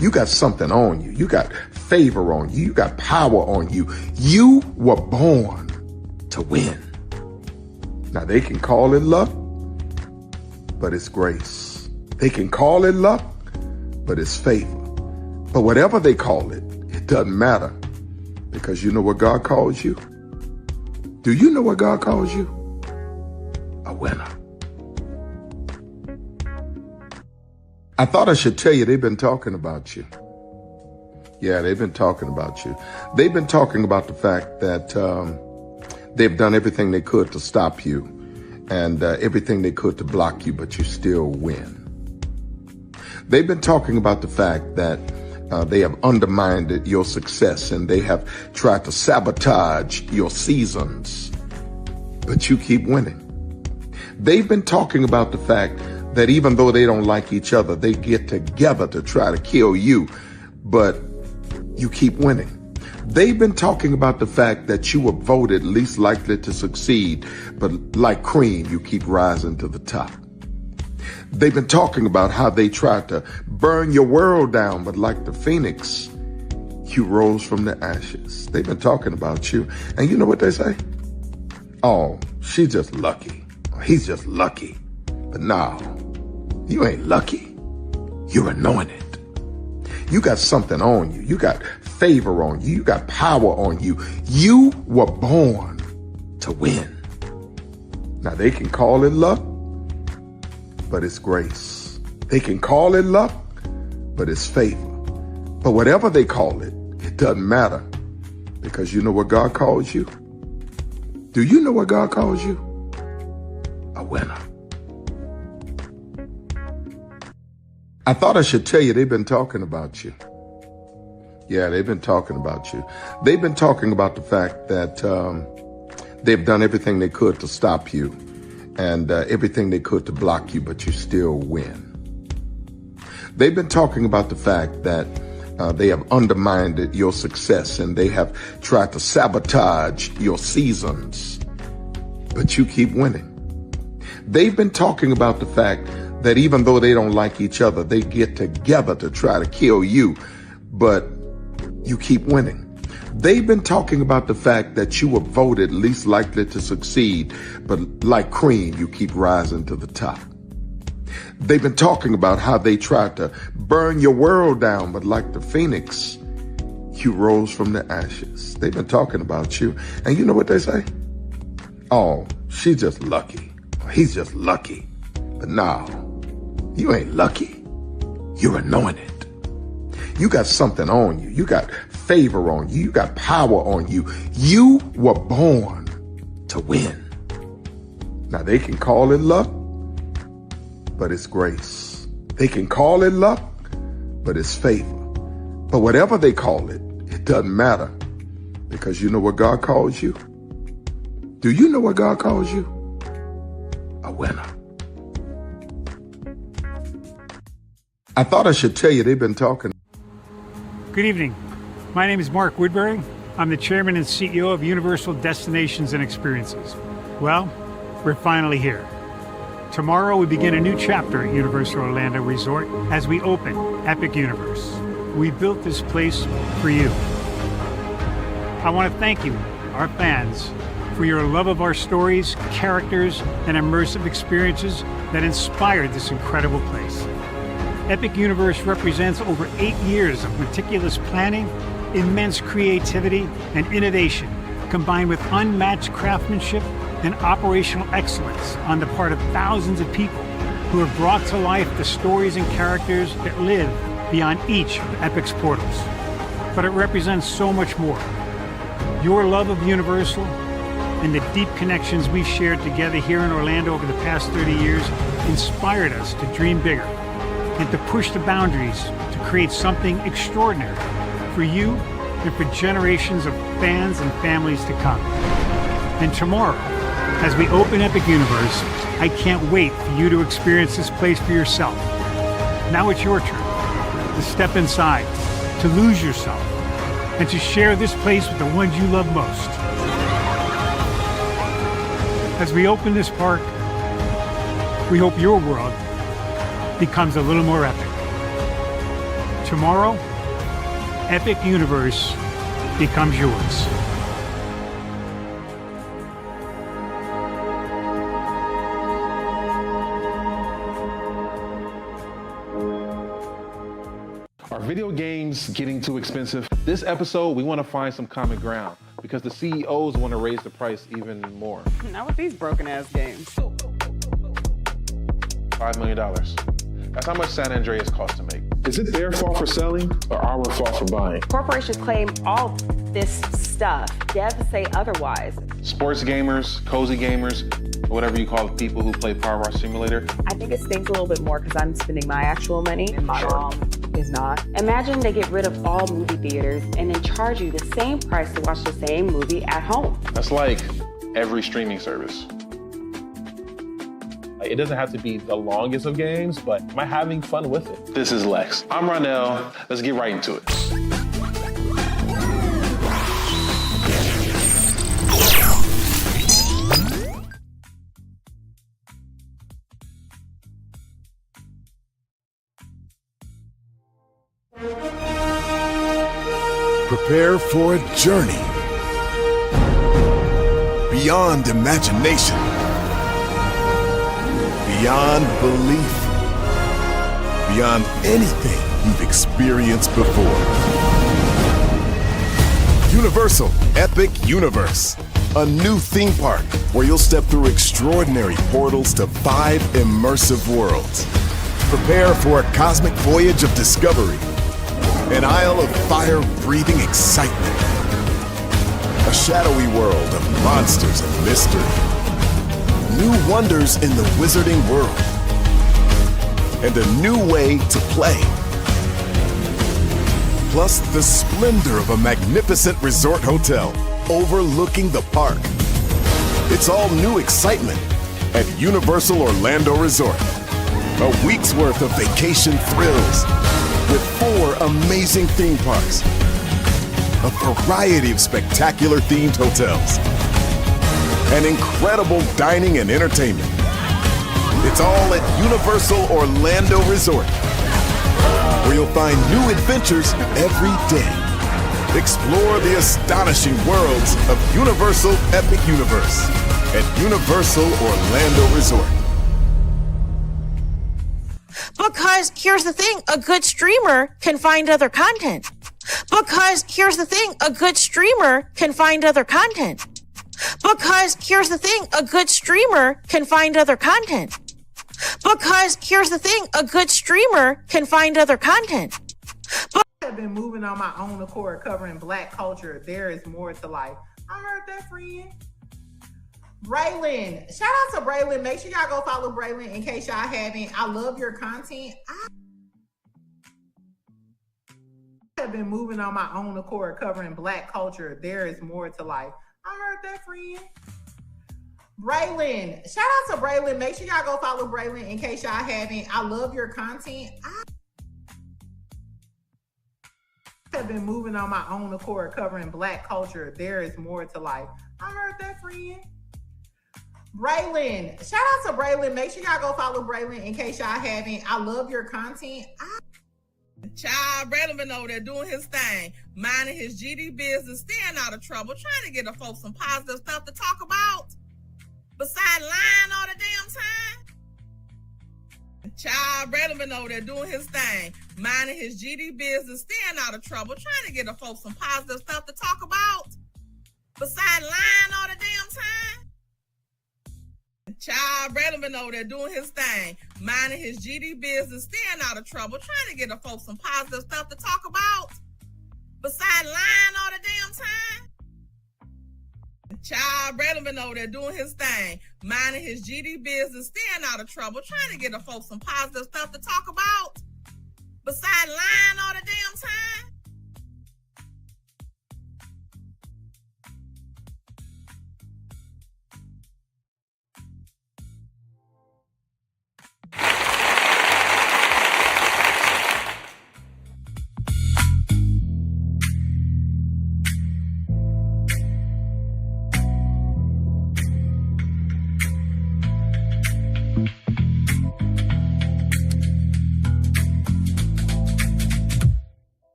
You got something on you. You got favor on you. You got power on you. You were born to win. Now they can call it luck, but it's grace. They can call it luck, but it's favor. But whatever they call it, it doesn't matter, because you know what God calls you? Do you know what God calls you? A winner. I thought I should tell you they've been talking about you. Yeah, they've been talking about you. They've been talking about the fact that they've done everything they could to stop you and everything they could to block you, but you still win. They've been talking about the fact that they have undermined your success and they have tried to sabotage your seasons, but you keep winning. They've been talking about the fact that even though they don't like each other, they get together to try to kill you, but you keep winning. They've been talking about the fact that you were voted least likely to succeed, but like cream, you keep rising to the top. They've been talking about how they tried to burn your world down, but like the phoenix, you rose from the ashes. They've been talking about you. And you know what they say? Oh, she's just lucky. He's just lucky. But no, you ain't lucky. You're anointed. You got something on you. You got favor on you. You got power on you. You were born to win. Now they can call it luck, but it's grace. They can call it luck, but it's favor. But whatever they call it, it doesn't matter, because you know what God calls you? Do you know what God calls you? A winner. I thought I should tell you they've been talking about you. Yeah, they've been talking about you. They've been talking about the fact that they've done everything they could to stop you and everything they could to block you, but you still win. They've been talking about the fact that they have undermined your success and they have tried to sabotage your seasons, but you keep winning. They've been talking about the fact that even though they don't like each other, they get together to try to kill you, but you keep winning. They've been talking about the fact that you were voted least likely to succeed, but like cream, you keep rising to the top. They've been talking about how they tried to burn your world down, but like the phoenix, you rose from the ashes. They've been talking about you. And you know what they say? Oh, she's just lucky. He's just lucky. But no, you ain't lucky. You're anointed. You got something on you. You got favor on you. You got power on you. You were born to win. Now, they can call it luck, but it's grace. They can call it luck, but it's favor. But whatever they call it, it doesn't matter, because you know what God calls you? Do you know what God calls you? A winner. I thought I should tell you, they've been talking. Good evening. My name is Mark Woodbury. I'm the chairman and CEO of Universal Destinations and Experiences. Well, we're finally here. Tomorrow we begin a new chapter at Universal Orlando Resort as we open Epic Universe. We built this place for you. I want to thank you, our fans, for your love of our stories, characters, and immersive experiences that inspired this incredible place. Epic Universe represents over 8 years of meticulous planning, immense creativity, and innovation, combined with unmatched craftsmanship and operational excellence on the part of thousands of people who have brought to life the stories and characters that live beyond each of Epic's portals. But it represents so much more. Your love of Universal and the deep connections we've shared together here in Orlando over the past 30 years inspired us to dream bigger and to push the boundaries to create something extraordinary for you and for generations of fans and families to come. And tomorrow, as we open Epic Universe, I can't wait for you to experience this place for yourself. Now it's your turn to step inside, to lose yourself, and to share this place with the ones you love most. As we open this park, we hope your world becomes a little more epic. Tomorrow, Epic Universe becomes yours. Are video games getting too expensive? This episode, we want to find some common ground because the CEOs want to raise the price even more. Not with these broken ass games. $5 million. That's how much San Andreas costs to make. Is it their fault for selling or our fault for buying? Corporations claim all this stuff. Devs say otherwise. Sports gamers, cozy gamers, whatever you call the people who play Power Wash Simulator. I think it stings a little bit more because I'm spending my actual money and my mom is not. Imagine they get rid of all movie theaters and then charge you the same price to watch the same movie at home. That's like every streaming service. It doesn't have to be the longest of games, but am I having fun with it? This is Lex. I'm Ronell. Let's get right into it. Prepare for a journey beyond imagination, beyond belief, beyond anything you've experienced before. Universal Epic Universe, a new theme park where you'll step through extraordinary portals to 5 immersive worlds. Prepare for a cosmic voyage of discovery, an isle of fire-breathing excitement, a shadowy world of monsters and mystery, new wonders in the wizarding world, and a new way to play. Plus the splendor of a magnificent resort hotel overlooking the park. It's all new excitement at Universal Orlando Resort. A week's worth of vacation thrills with 4 amazing theme parks, a variety of spectacular themed hotels, and incredible dining and entertainment. It's all at Universal Orlando Resort, where you'll find new adventures every day. Explore the astonishing worlds of Universal Epic Universe at Universal Orlando Resort. Because here's the thing, a good streamer can find other content. Because here's the thing, a good streamer can find other content. Because here's the thing, a good streamer can find other content. Because here's the thing, a good streamer can find other content. I've been moving on my own accord, covering Black culture. There is more to life. I heard that, friend. Braylon, shout out to Braylon. Make sure y'all go follow Braylon in case y'all haven't. I love your content. I have been moving on my own accord, covering Black culture. There is more to life. I heard that, friend. Braylon, shout out to Braylon. Make sure y'all go follow Braylon in case y'all haven't. I love your content. I have been moving on my own accord, covering Black culture. There is more to life. I heard that, friend. Braylon, shout out to Braylon. Make sure y'all go follow Braylon in case y'all haven't. I love your content. Child, Braylon been over there doing his thing, minding his GD business, staying out of trouble, trying to get the folks some positive stuff to talk about. Besides lying all the damn time. Child, Braylon been over there doing his thing, minding his GD business, staying out of trouble, trying to get the folks some positive stuff to talk about. Besides lying all the damn time. Child, Braylon been over there doing his thing, minding his GD business, staying out of trouble, trying to get the folks some positive stuff to talk about. Besides lying all the damn time. Child, Braylon been over there doing his thing, minding his GD business, staying out of trouble, trying to get the folks some positive stuff to talk about. Besides lying all the damn time.